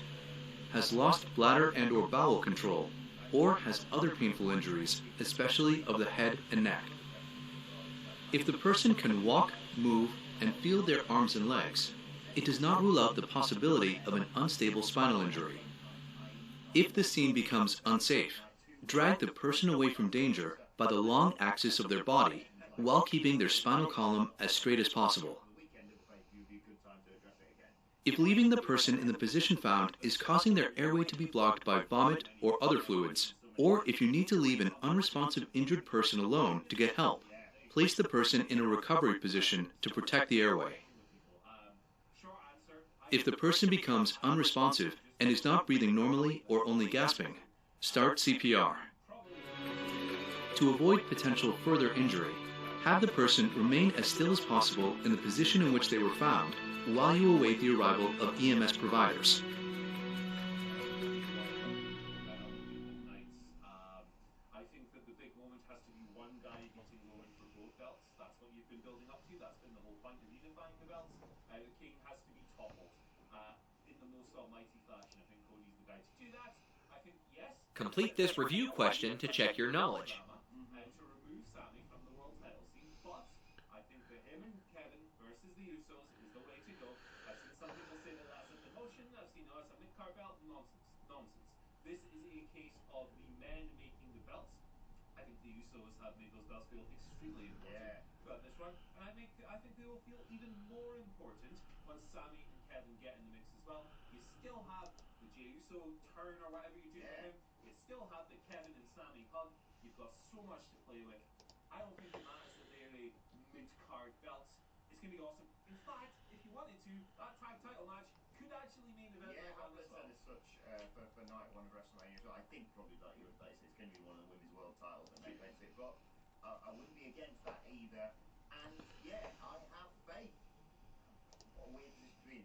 has lost bladder and or bowel control, or has other painful injuries, especially of the head and neck. If the person can walk, move, and feel their arms and legs, it does not rule out the possibility of an unstable spinal injury. If the scene becomes unsafe, drag the person away from danger by the long axis of their body while keeping their spinal column as straight as possible. If leaving the person in the position found is causing their airway to be blocked by vomit or other fluids, or if you need to leave an unresponsive injured person alone to get help, place the person in a recovery position to protect the airway. If the person becomes unresponsive and is not breathing normally or only gasping, start CPR. To avoid potential further injury, have the person remain as still as possible in the position in which they were found while you await the arrival of EMS providers. I think that the big moment has to be one guy getting Roman for both belts. That's what you've been building up to. That's been the whole point of unifying the belts. The king has to be toppled in the most almighty fashion. I think Cody's the guy to do that. I think, yes. Complete this review question to check your knowledge. To remove Sami from the world title scene, but I think that him and Kevin versus the Usos is the way to go. I've seen some people say that that's a demotion. I've seen a mid-card belt. Nonsense. This is a case of the men making the belts. I think the Usos have made those belts feel extremely important throughout this run, and I think they will feel even more important when Sami and Kevin get in the mix as well. You still have the Jey Uso turn or whatever you do to him. You still have the Kevin and Sami hug. You've got so much to play with. I don't think it matters that they're a mid-card belts. It's going to be awesome. In fact, if you wanted to, that tag title match could actually main event right around this well. As such for night one of WrestleMania. So I think probably like you would say, it's going to be one of the women's world titles that makes it. But I wouldn't be against that either. And yeah, I have faith. What a weird position to be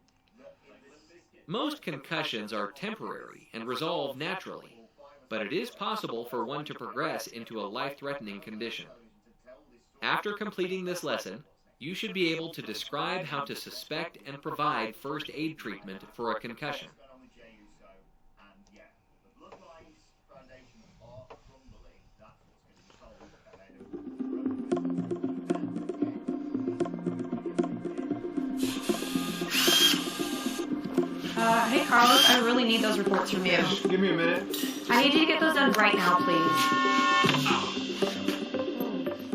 in. Most concussions are temporary and resolve naturally, but it is possible for one to progress into a life-threatening condition. After completing this lesson, you should be able to describe how to suspect and provide first aid treatment for a concussion. Hey Carlos, I really need those reports from you. Just give me a minute. I need you to get those done right now, please.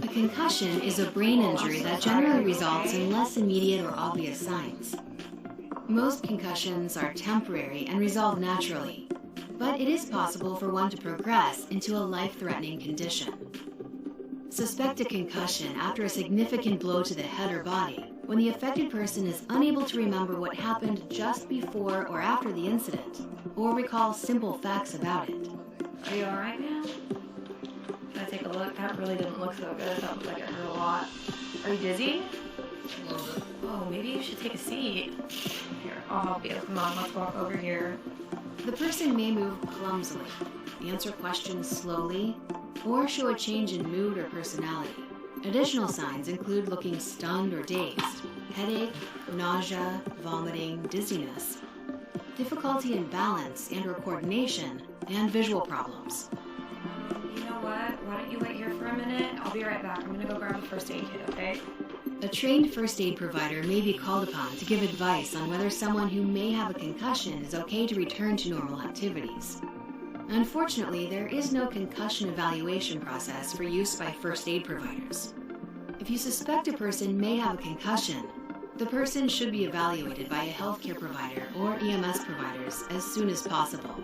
A concussion is a brain injury that generally results in less immediate or obvious signs. Most concussions are temporary and resolve naturally, but it is possible for one to progress into a life-threatening condition. Suspect a concussion after a significant blow to the head or body when the affected person is unable to remember what happened just before or after the incident, or recall simple facts about it. Are you alright now? Can I take a look? That really didn't look so good. That looked like it hurt a lot. Are you dizzy? A little bit. Oh, maybe you should take a seat. Here, I'll help you. Come on, let's walk over here. The person may move clumsily, answer questions slowly, or show a change in mood or personality. Additional signs include looking stunned or dazed, headache, nausea, vomiting, dizziness, difficulty in balance and/or coordination, and visual problems. You know what? Why don't you wait here for a minute? I'll be right back. I'm gonna go grab the first aid kit, okay? A trained first aid provider may be called upon to give advice on whether someone who may have a concussion is okay to return to normal activities. Unfortunately, there is no concussion evaluation process for use by first aid providers. If you suspect a person may have a concussion, the person should be evaluated by a healthcare provider or EMS providers as soon as possible.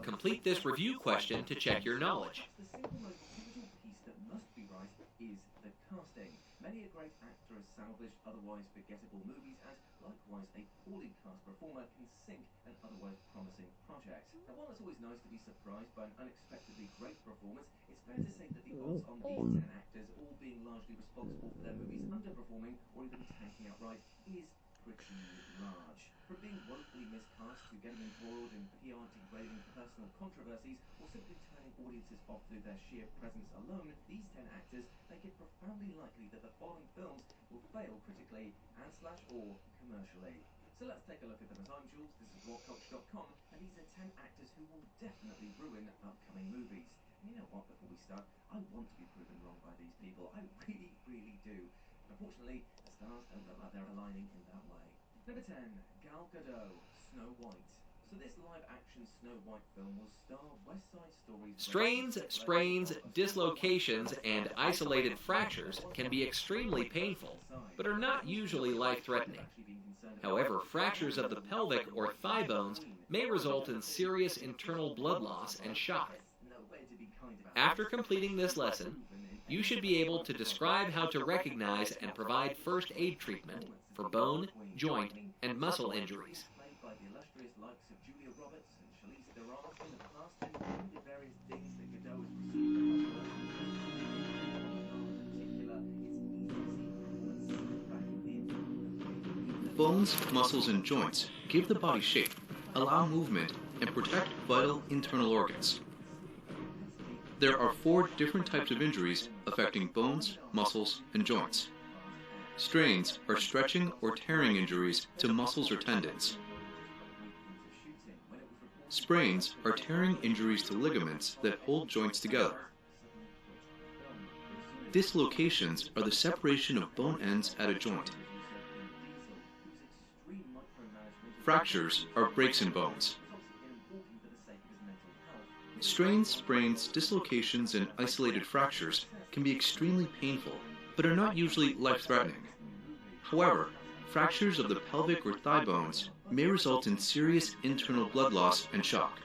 Complete this review question to check your knowledge. The single most pivotal piece that must be right is the casting. Many a great actor has salvaged otherwise forgettable movies, and likewise a poorly cast performer can sink an otherwise promising project. Now, while it's always nice to be surprised by an unexpectedly great performance, it's fair to say that the odds on these 10 actors all being largely responsible for their movies underperforming or even tanking outright is pretty large. From being woefully miscast to getting embroiled in PR-degrading personal controversies or simply turning audiences off through their sheer presence alone, these 10 actors make it profoundly likely that the following films will fail critically and/or commercially. So let's take a look at them. As I'm Jules, this is RockCulture.com, and these are 10 actors who will definitely ruin upcoming movies. And you know what, before we start, I want to be proven wrong by these people. I really, really do. Unfortunately, the stars don't look like they're aligning in that way. Number 10, Gal Gadot, Snow White. So this live-action Snow White film will star West Side Story's... Strains, sprains, dislocations, and isolated fractures can be extremely painful, but are not usually life-threatening. However, fractures of the pelvic or thigh bones may result in serious internal blood loss and shock. After completing this lesson, you should be able to describe how to recognize and provide first aid treatment for bone, joint, and muscle injuries. Bones, muscles, and joints give the body shape, allow movement, and protect vital internal organs. There are 4 different types of injuries affecting bones, muscles, and joints. Strains are stretching or tearing injuries to muscles or tendons. Sprains are tearing injuries to ligaments that hold joints together. Dislocations are the separation of bone ends at a joint. Fractures are breaks in bones. Strains, sprains, dislocations, and isolated fractures can be extremely painful, but are not usually life-threatening. However, fractures of the pelvic or thigh bones may result in serious internal blood loss and shock.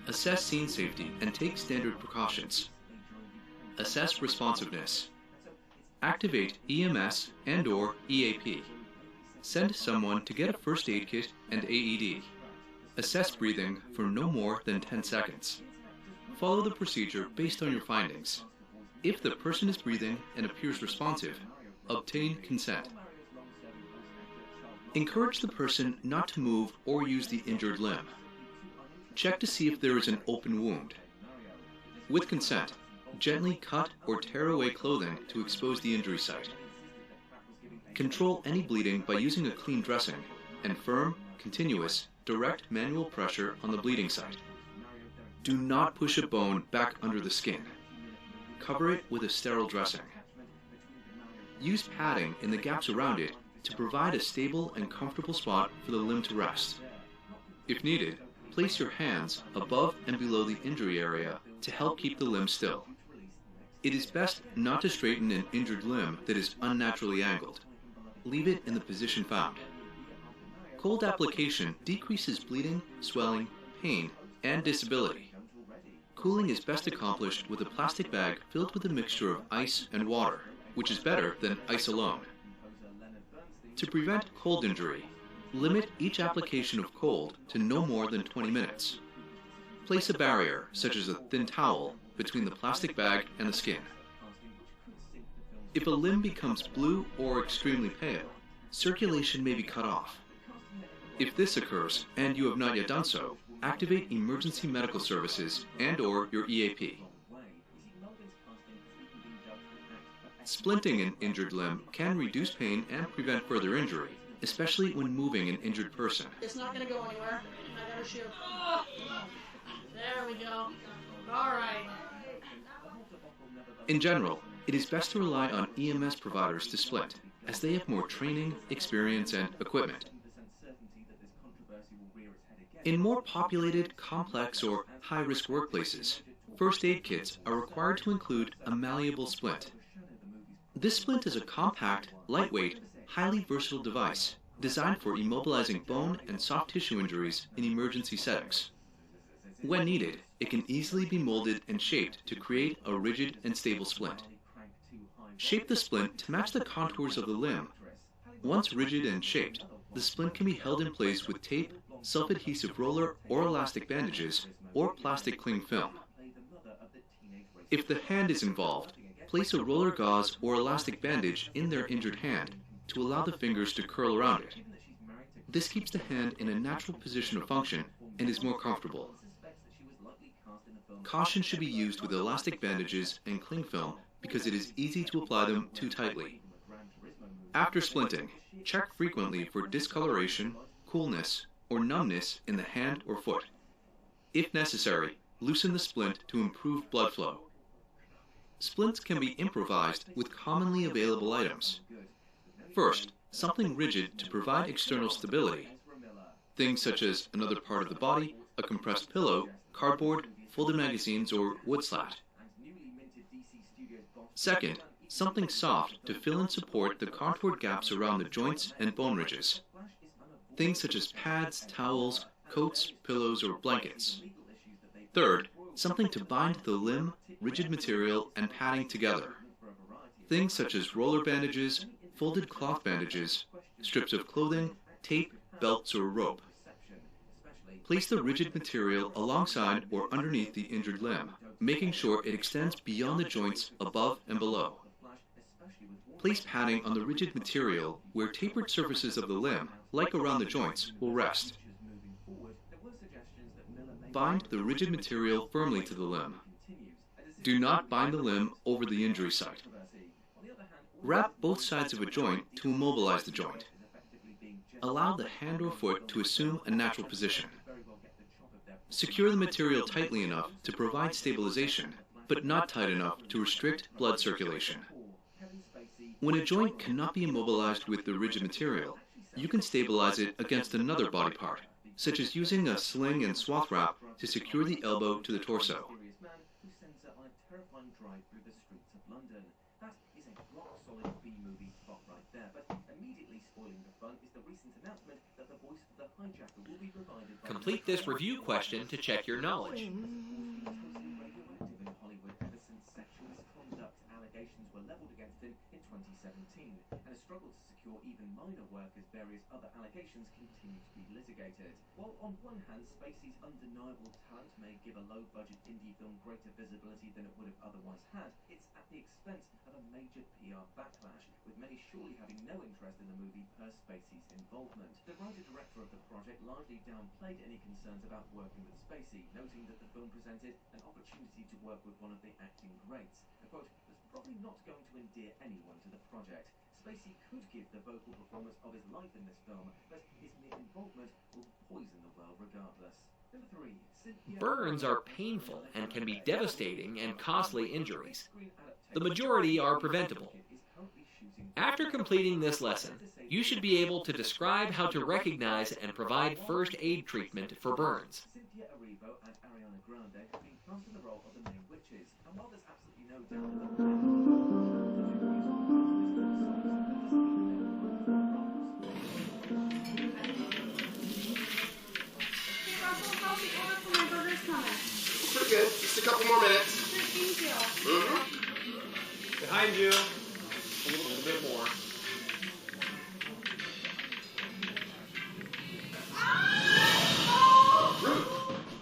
Assess scene safety and take standard precautions. Assess responsiveness. Activate EMS and/or EAP. Send someone to get a first aid kit and AED. Assess breathing for no more than 10 seconds. Follow the procedure based on your findings. If the person is breathing and appears responsive, obtain consent. Encourage the person not to move or use the injured limb. Check to see if there is an open wound. With consent, gently cut or tear away clothing to expose the injury site. Control any bleeding by using a clean dressing and firm, continuous, direct manual pressure on the bleeding site. Do not push a bone back under the skin. Cover it with a sterile dressing. Use padding in the gaps around it to provide a stable and comfortable spot for the limb to rest. If needed, place your hands above and below the injury area to help keep the limb still. It is best not to straighten an injured limb that is unnaturally angled. Leave it in the position found. Cold application decreases bleeding, swelling, pain, and disability. Cooling is best accomplished with a plastic bag filled with a mixture of ice and water, which is better than ice alone. To prevent cold injury, limit each application of cold to no more than 20 minutes. Place a barrier, such as a thin towel, between the plastic bag and the skin. If a limb becomes blue or extremely pale, circulation may be cut off. If this occurs, and you have not yet done so, activate emergency medical services and/or your EAP. Splinting an injured limb can reduce pain and prevent further injury, especially when moving an injured person. It's not going to go anywhere. I got to shoot. Oh, there we go. All right. In general, it is best to rely on EMS providers to splint, as they have more training, experience, and equipment. In more populated, complex, or high-risk workplaces, first aid kits are required to include a malleable splint. This splint is a compact, lightweight, highly versatile device designed for immobilizing bone and soft tissue injuries in emergency settings. When needed, it can easily be molded and shaped to create a rigid and stable splint. Shape the splint to match the contours of the limb. Once rigid and shaped, the splint can be held in place with tape, self-adhesive roller or elastic bandages, or plastic cling film. If the hand is involved, place a roller gauze or elastic bandage in their injured hand to allow the fingers to curl around it. This keeps the hand in a natural position of function and is more comfortable. Caution should be used with elastic bandages and cling film because it is easy to apply them too tightly. After splinting, check frequently for discoloration, coolness, or numbness in the hand or foot. If necessary, loosen the splint to improve blood flow. Splints can be improvised with commonly available items. First, something rigid to provide external stability. Things such as another part of the body, a compressed pillow, cardboard, folded magazines, or wood slat. Second, something soft to fill and support the contoured gaps around the joints and bone ridges. Things such as pads, towels, coats, pillows, or blankets. Third, something to bind the limb, rigid material, and padding together. Things such as roller bandages, folded cloth bandages, strips of clothing, tape, belts, or rope. Place the rigid material alongside or underneath the injured limb, making sure it extends beyond the joints above and below. Place padding on the rigid material where tapered surfaces of the limb, like around the joints, will rest. Bind the rigid material firmly to the limb. Do not bind the limb over the injury site. Wrap both sides of a joint to immobilize the joint. Allow the hand or foot to assume a natural position. Secure the material tightly enough to provide stabilization, but not tight enough to restrict blood circulation. When a joint cannot be immobilized with the rigid material, you can stabilize it against another body part, such as using a sling and swath wrap to secure the elbow to the torso. Complete this review question to check your knowledge. Hollywood ever since sexual misconduct allegations were leveled against him in 2017, and has struggled to secure even minor work as various other allegations continue to be litigated. While on one hand, Spacey's undeniable talent may give a low-budget indie film greater visibility than it would have otherwise had, it's at the expense of a major PR backlash, with many surely having no interest in the movie per Spacey's involvement. The writer-director of the project largely downplayed any concerns about working with Spacey, noting that the film presented an opportunity to work with one of the acting greats, a quote that's probably not going to endear anyone to the project. Spacey could give the vocal performance of his life in this film, but his mere involvement will poison the world regardless. Number 3. Cynthia Burns are painful and can be devastating and costly injuries. The majority are preventable. After completing this lesson, you should be able to describe how to recognize and provide first aid treatment for burns. Cynthia Erivo and Ariana Grande have been cast in the role of the main witches, and while there's absolutely no doubt that Pretty good. Just a couple more minutes. Thank you. Mm-hmm. Behind you. A little bit more.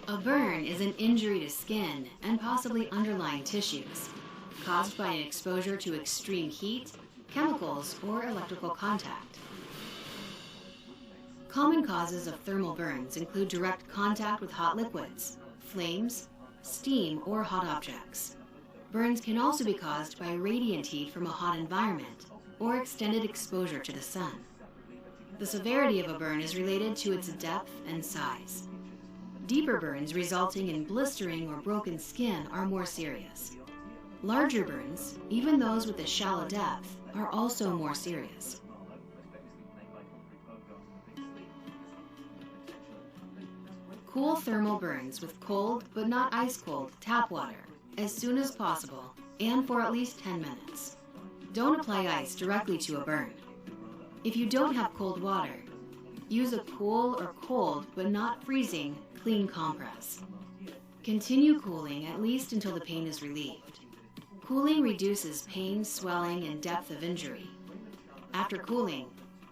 A burn is an injury to skin and possibly underlying tissues, caused by an exposure to extreme heat, chemicals, or electrical contact. Common causes of thermal burns include direct contact with hot liquids, flames, steam, or hot objects. Burns can also be caused by radiant heat from a hot environment or extended exposure to the sun. The severity of a burn is related to its depth and size. Deeper burns resulting in blistering or broken skin are more serious. Larger burns, even those with a shallow depth, are also more serious. Cool thermal burns with cold, but not ice-cold, tap water as soon as possible and for at least 10 minutes. Don't apply ice directly to a burn. If you don't have cold water, use a cool or cold, but not freezing, clean compress. Continue cooling at least until the pain is relieved. Cooling reduces pain, swelling, and depth of injury. After cooling,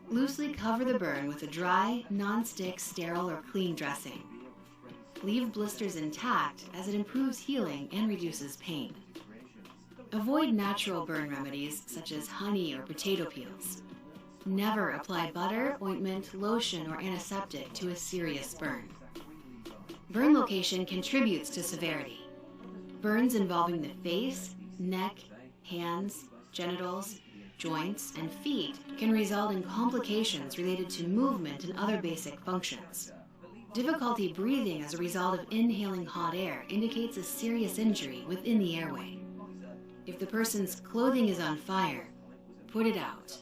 loosely cover the burn with a dry, non-stick, sterile, or clean dressing. Leave blisters intact as it improves healing and reduces pain. Avoid natural burn remedies such as honey or potato peels. Never apply butter, ointment, lotion, or antiseptic to a serious burn. Burn location contributes to severity. Burns involving the face, neck, hands, genitals, joints, and feet can result in complications related to movement and other basic functions. Difficulty breathing as a result of inhaling hot air indicates a serious injury within the airway. If the person's clothing is on fire, put it out.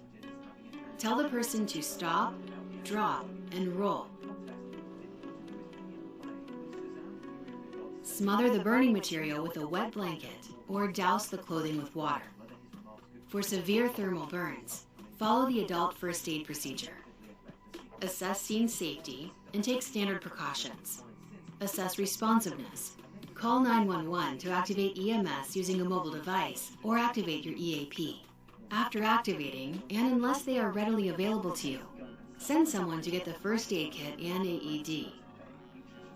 Tell the person to stop, drop, and roll. Smother the burning material with a wet blanket or douse the clothing with water. For severe thermal burns, follow the adult first aid procedure. Assess scene safety and take standard precautions. Assess responsiveness. Call 911 to activate EMS using a mobile device or activate your EAP. After activating, and unless they are readily available to you, send someone to get the first aid kit and AED.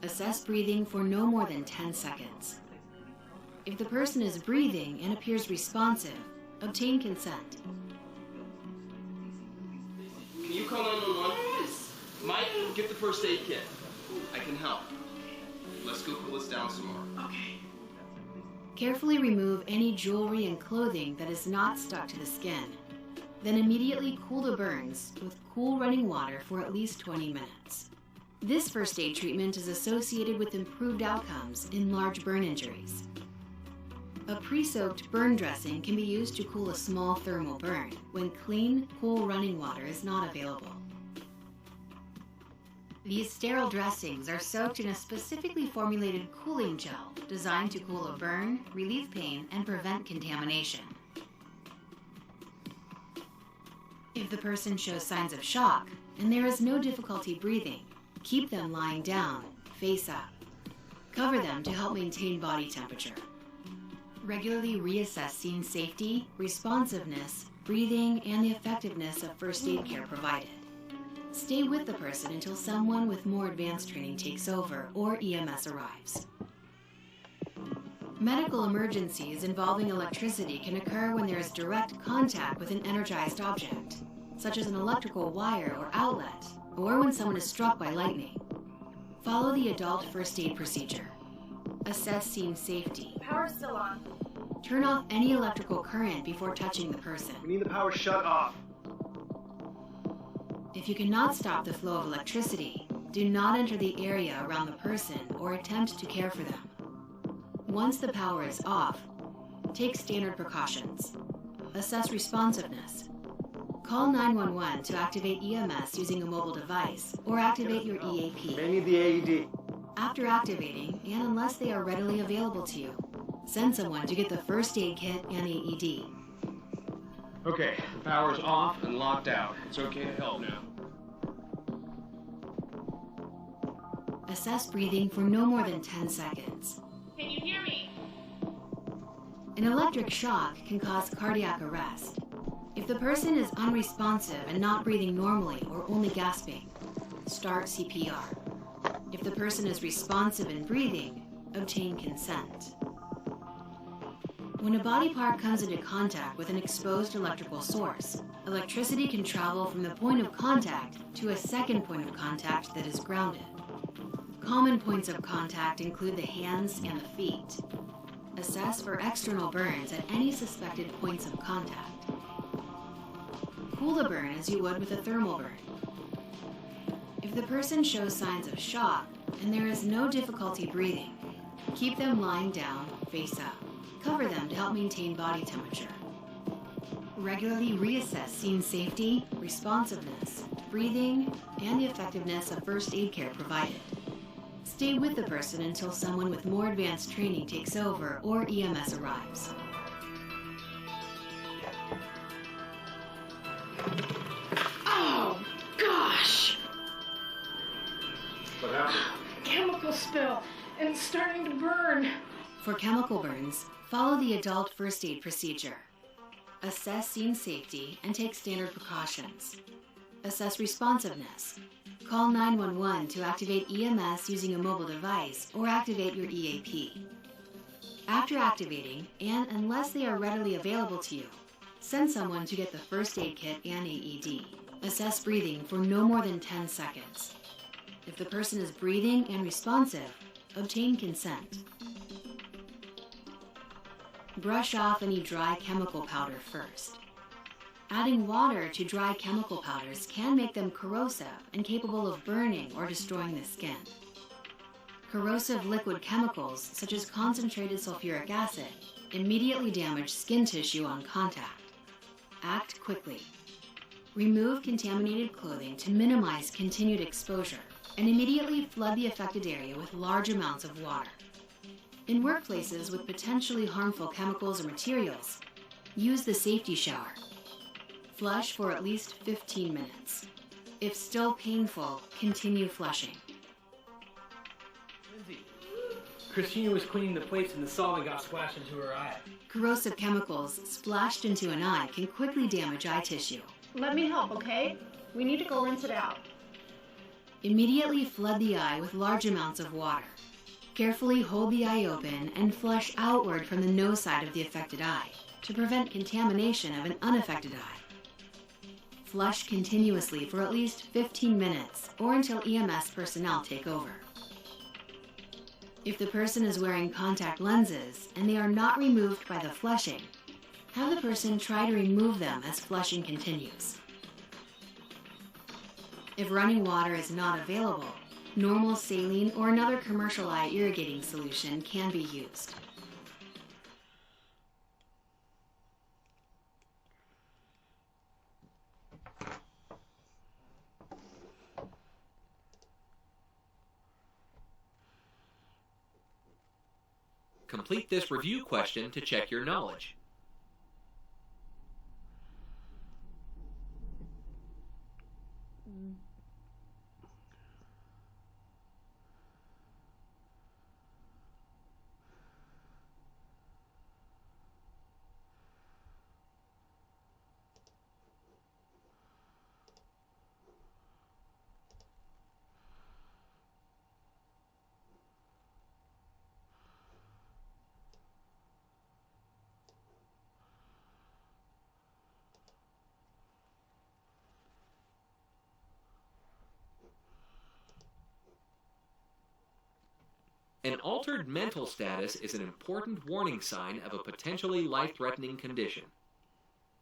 Assess breathing for no more than 10 seconds. If the person is breathing and appears responsive, obtain consent. Can you call 911? Mike, get the first aid kit. I can help. Let's go cool this down some more. Okay. Carefully remove any jewelry and clothing that is not stuck to the skin. Then immediately cool the burns with cool running water for at least 20 minutes. This first aid treatment is associated with improved outcomes in large burn injuries. A pre-soaked burn dressing can be used to cool a small thermal burn when clean, cool running water is not available. These sterile dressings are soaked in a specifically formulated cooling gel designed to cool a burn, relieve pain, and prevent contamination. If the person shows signs of shock and there is no difficulty breathing, keep them lying down, face up. Cover them to help maintain body temperature. Regularly reassess scene safety, responsiveness, breathing, and the effectiveness of first aid care provided. Stay with the person until someone with more advanced training takes over or EMS arrives. Medical emergencies involving electricity can occur when there is direct contact with an energized object, such as an electrical wire or outlet, or when someone is struck by lightning. Follow the adult first aid procedure. Assess scene safety. Power's still on. Turn off any electrical current before touching the person. We need the power shut off. If you cannot stop the flow of electricity, do not enter the area around the person or attempt to care for them. Once the power is off, take standard precautions. Assess responsiveness. Call 911 to activate EMS using a mobile device or activate your EAP. They need the AED. After activating, and unless they are readily available to you, send someone to get the first aid kit and AED. Okay, the power's off and locked out. It's okay to help now. Assess breathing for no more than 10 seconds. Can you hear me? An electric shock can cause cardiac arrest. If the person is unresponsive and not breathing normally or only gasping, start CPR. If the person is responsive and breathing, obtain consent. When a body part comes into contact with an exposed electrical source, electricity can travel from the point of contact to a second point of contact that is grounded. Common points of contact include the hands and the feet. Assess for external burns at any suspected points of contact. Cool the burn as you would with a thermal burn. If the person shows signs of shock and there is no difficulty breathing, keep them lying down, face up. Cover them to help maintain body temperature. Regularly reassess scene safety, responsiveness, breathing, and the effectiveness of first aid care provided. Stay with the person until someone with more advanced training takes over or EMS arrives. Oh, gosh! What happened? Chemical spill, and it's starting to burn. For chemical burns, follow the adult first aid procedure. Assess scene safety and take standard precautions. Assess responsiveness. Call 911 to activate EMS using a mobile device or activate your EAP. After activating, and unless they are readily available to you, send someone to get the first aid kit and AED. Assess breathing for no more than 10 seconds. If the person is breathing and responsive, obtain consent. Brush off any dry chemical powder first. Adding water to dry chemical powders can make them corrosive and capable of burning or destroying the skin. Corrosive liquid chemicals, such as concentrated sulfuric acid, immediately damage skin tissue on contact. Act quickly. Remove contaminated clothing to minimize continued exposure, and immediately flood the affected area with large amounts of water. In workplaces with potentially harmful chemicals or materials, use the safety shower. Flush for at least 15 minutes. If still painful, continue flushing. Christina was cleaning the plates and the solvent got splashed into her eye. Corrosive chemicals splashed into an eye can quickly damage eye tissue. Let me help, okay? We need to go rinse it out. Immediately flood the eye with large amounts of water. Carefully hold the eye open and flush outward from the nose side of the affected eye to prevent contamination of an unaffected eye. Flush continuously for at least 15 minutes or until EMS personnel take over. If the person is wearing contact lenses and they are not removed by the flushing, have the person try to remove them as flushing continues. If running water is not available, normal saline or another commercial eye irrigating solution can be used. Complete this review question to check your knowledge. An altered mental status is an important warning sign of a potentially life-threatening condition.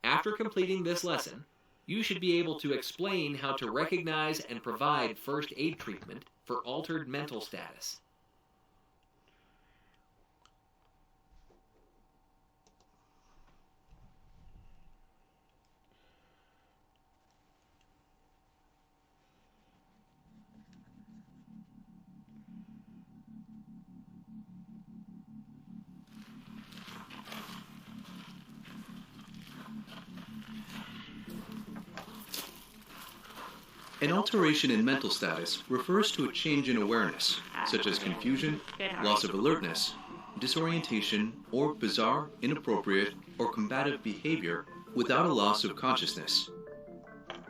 After completing this lesson, you should be able to explain how to recognize and provide first aid treatment for altered mental status. An alteration in mental status refers to a change in awareness, such as confusion, loss of alertness, disorientation, or bizarre, inappropriate, or combative behavior without a loss of consciousness.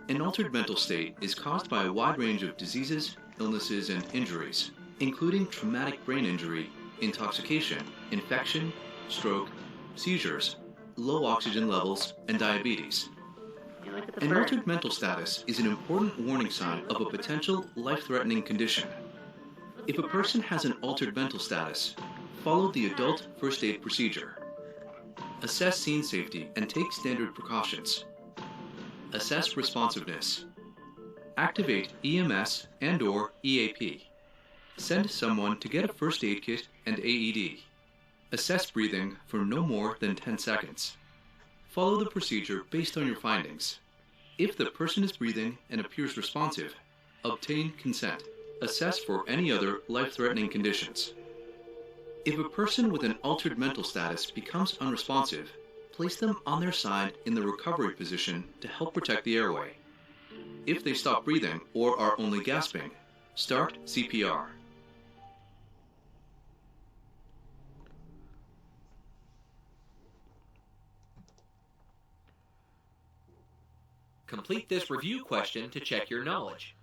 An altered mental state is caused by a wide range of diseases, illnesses, and injuries, including traumatic brain injury, intoxication, infection, stroke, seizures, low oxygen levels, and diabetes. An altered mental status is an important warning sign of a potential life-threatening condition. If a person has an altered mental status, follow the adult first aid procedure. Assess scene safety and take standard precautions. Assess responsiveness. Activate EMS and/or EAP. Send someone to get a first aid kit and AED. Assess breathing for no more than 10 seconds. Follow the procedure based on your findings. If the person is breathing and appears responsive, obtain consent. Assess for any other life-threatening conditions. If a person with an altered mental status becomes unresponsive, place them on their side in the recovery position to help protect the airway. If they stop breathing or are only gasping, start CPR. Complete this review question to check your knowledge.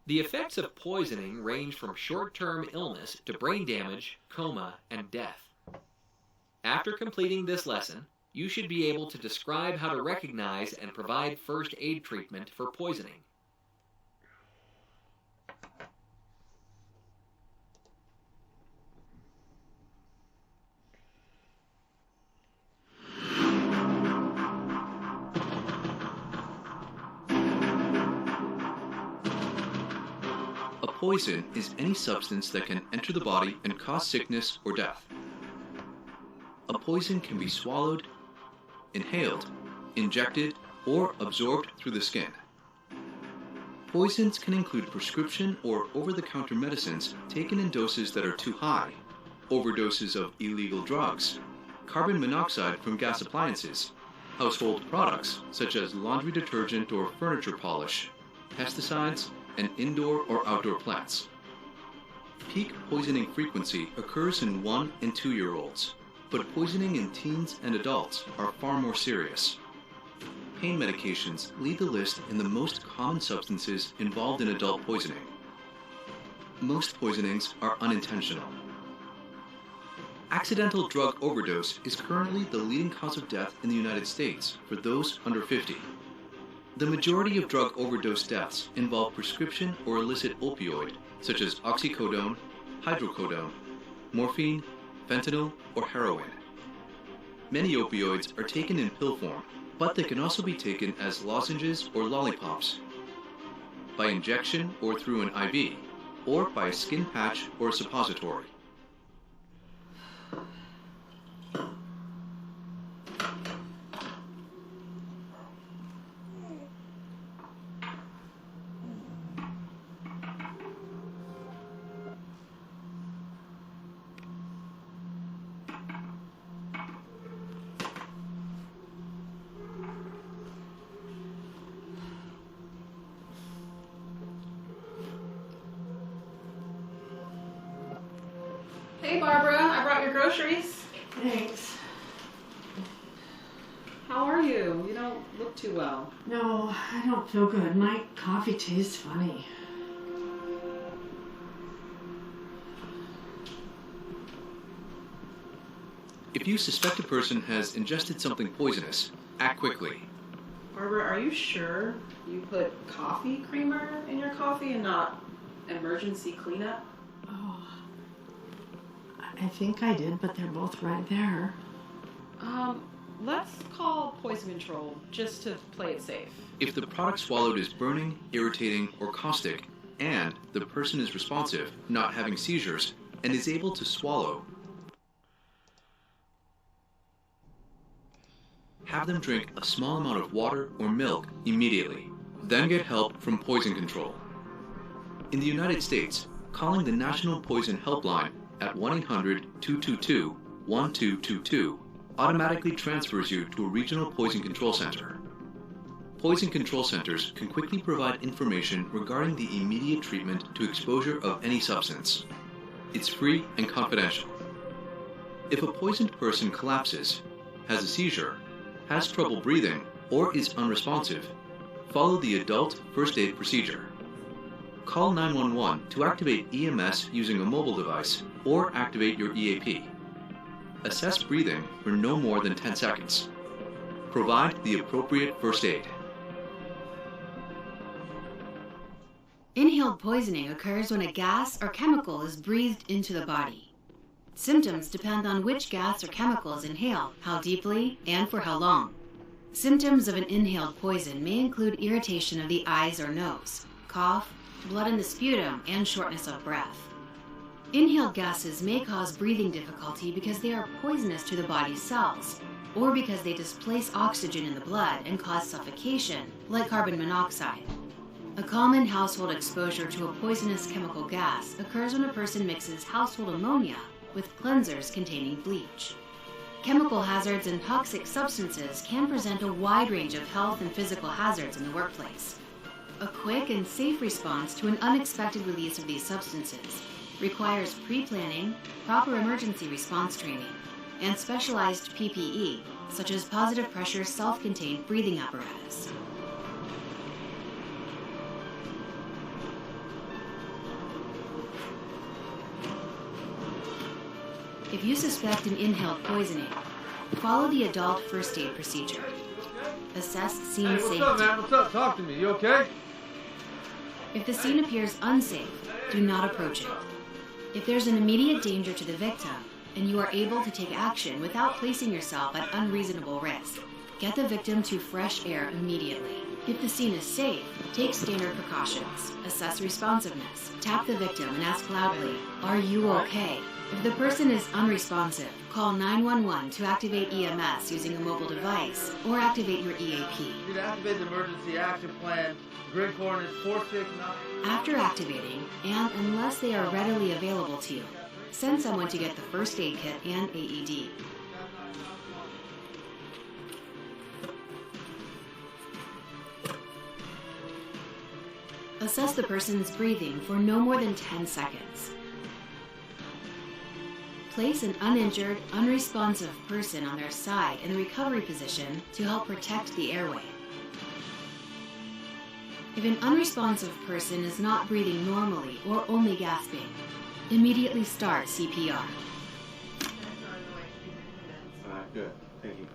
The effects of poisoning range from short-term illness to brain damage, coma, and death. After completing this lesson, you should be able to describe how to recognize and provide first aid treatment for poisoning. Poison is any substance that can enter the body and cause sickness or death. A poison can be swallowed, inhaled, injected, or absorbed through the skin. Poisons can include prescription or over-the-counter medicines taken in doses that are too high, overdoses of illegal drugs, carbon monoxide from gas appliances, household products such as laundry detergent or furniture polish, pesticides, and indoor or outdoor plants. Peak poisoning frequency occurs in 1 and 2-year-olds, but poisoning in teens and adults are far more serious. Pain medications lead the list in the most common substances involved in adult poisoning. Most poisonings are unintentional. Accidental drug overdose is currently the leading cause of death in the United States for those under 50. The majority of drug overdose deaths involve prescription or illicit opioid, such as oxycodone, hydrocodone, morphine, fentanyl, or heroin. Many opioids are taken in pill form, but they can also be taken as lozenges or lollipops, by injection or through an IV, or by a skin patch or a suppository. Hey, Barbara, I brought your groceries. Thanks. How are you? You don't look too well. No, I don't feel good. My coffee tastes funny. If you suspect a person has ingested something poisonous, act quickly. Barbara, are you sure you put coffee creamer in your coffee and not emergency cleanup? Oh, I think I did, but they're both right there. Let's call poison control just to play it safe. If the product swallowed is burning, irritating, or caustic, and the person is responsive, not having seizures, and is able to swallow, have them drink a small amount of water or milk immediately. Then get help from poison control. In the United States, calling the National Poison Helpline at 1-800-222-1222 automatically transfers you to a regional poison control center. Poison control centers can quickly provide information regarding the immediate treatment to exposure of any substance. It's free and confidential. If a poisoned person collapses, has a seizure, has trouble breathing, or is unresponsive, follow the adult first aid procedure. Call 911 to activate EMS using a mobile device or activate your EAP. Assess breathing for no more than 10 seconds. Provide the appropriate first aid. Inhaled poisoning occurs when a gas or chemical is breathed into the body. Symptoms depend on which gas or chemical is inhaled, how deeply, and for how long. Symptoms of an inhaled poison may include irritation of the eyes or nose, cough, blood in the sputum, and shortness of breath. Inhaled gases may cause breathing difficulty because they are poisonous to the body's cells, or because they displace oxygen in the blood and cause suffocation, like carbon monoxide. A common household exposure to a poisonous chemical gas occurs when a person mixes household ammonia with cleansers containing bleach. Chemical hazards and toxic substances can present a wide range of health and physical hazards in the workplace. A quick and safe response to an unexpected release of these substances requires pre-planning, proper emergency response training, and specialized PPE, such as positive pressure self-contained breathing apparatus. If you suspect an inhaled poisoning, follow the adult first aid procedure. Assess scene safety. What's up, man? What's up? Talk to me. You okay? If the scene appears unsafe, do not approach it. If there's an immediate danger to the victim, and you are able to take action without placing yourself at unreasonable risk, get the victim to fresh air immediately. If the scene is safe, take standard precautions. Assess responsiveness. Tap the victim and ask loudly, "Are you okay?" If the person is unresponsive, call 911 to activate EMS using a mobile device or activate your EAP. You can activate the emergency action plan. Grid coordinates 469. After activating, and unless they are readily available to you, send someone to get the first aid kit and AED. Assess the person's breathing for no more than 10 seconds. Place an uninjured, unresponsive person on their side in the recovery position to help protect the airway. If an unresponsive person is not breathing normally or only gasping, immediately start CPR. Alright, good. Thank you.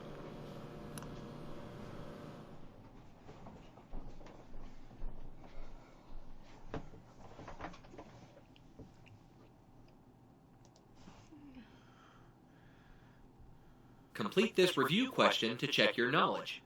Complete this review question to check your knowledge.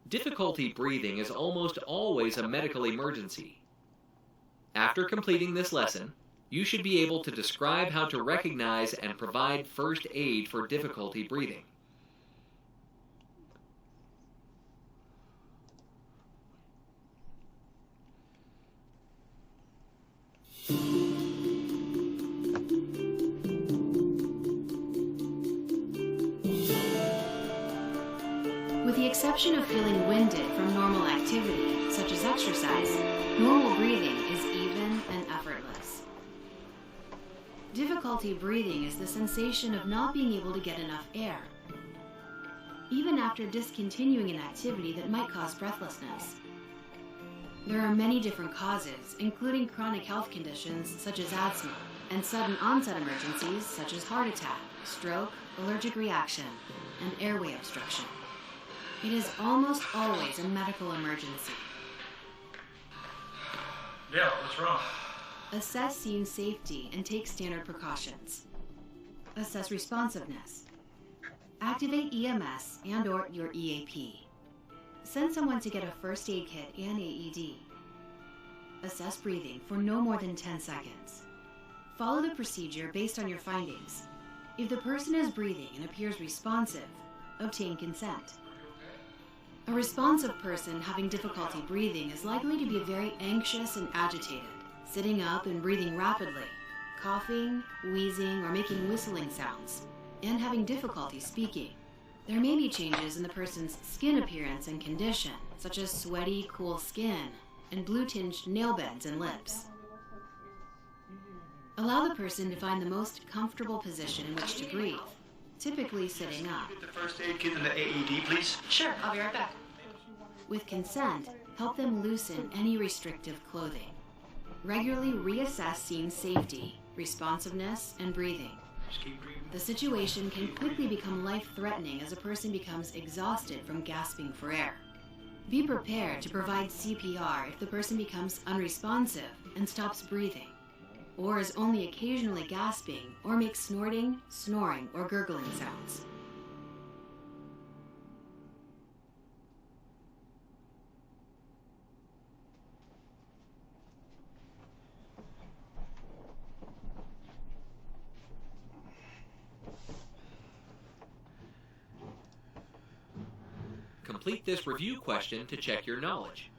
Difficulty breathing is almost always a medical emergency. After completing this lesson, you should be able to describe how to recognize and provide first aid for difficulty breathing. With the exception of feeling winded from normal activity, such as exercise, normal breathing is even and effortless. Difficulty breathing is the sensation of not being able to get enough air, even after discontinuing an activity that might cause breathlessness. There are many different causes, including chronic health conditions such as asthma, and sudden onset emergencies such as heart attack, stroke, allergic reaction, and airway obstruction. It is almost always a medical emergency. Yeah, what's wrong? Assess scene safety and take standard precautions. Assess responsiveness. Activate EMS and/or your EAP. Send someone to get a first aid kit and AED. Assess breathing for no more than 10 seconds. Follow the procedure based on your findings. If the person is breathing and appears responsive, obtain consent. A responsive person having difficulty breathing is likely to be very anxious and agitated, sitting up and breathing rapidly, coughing, wheezing, or making whistling sounds, and having difficulty speaking. There may be changes in the person's skin appearance and condition, such as sweaty, cool skin, and blue-tinged nail beds and lips. Allow the person to find the most comfortable position in which to breathe, typically sitting up. Get the first aid kit and the AED, please. Sure, I'll be right back. With consent, help them loosen any restrictive clothing. Regularly reassess scene safety, responsiveness, and breathing. Just keep breathing. The situation can quickly become life-threatening as a person becomes exhausted from gasping for air. Be prepared to provide CPR if the person becomes unresponsive and stops breathing, or is only occasionally gasping or makes snorting, snoring, or gurgling sounds. Complete this review question to check your knowledge.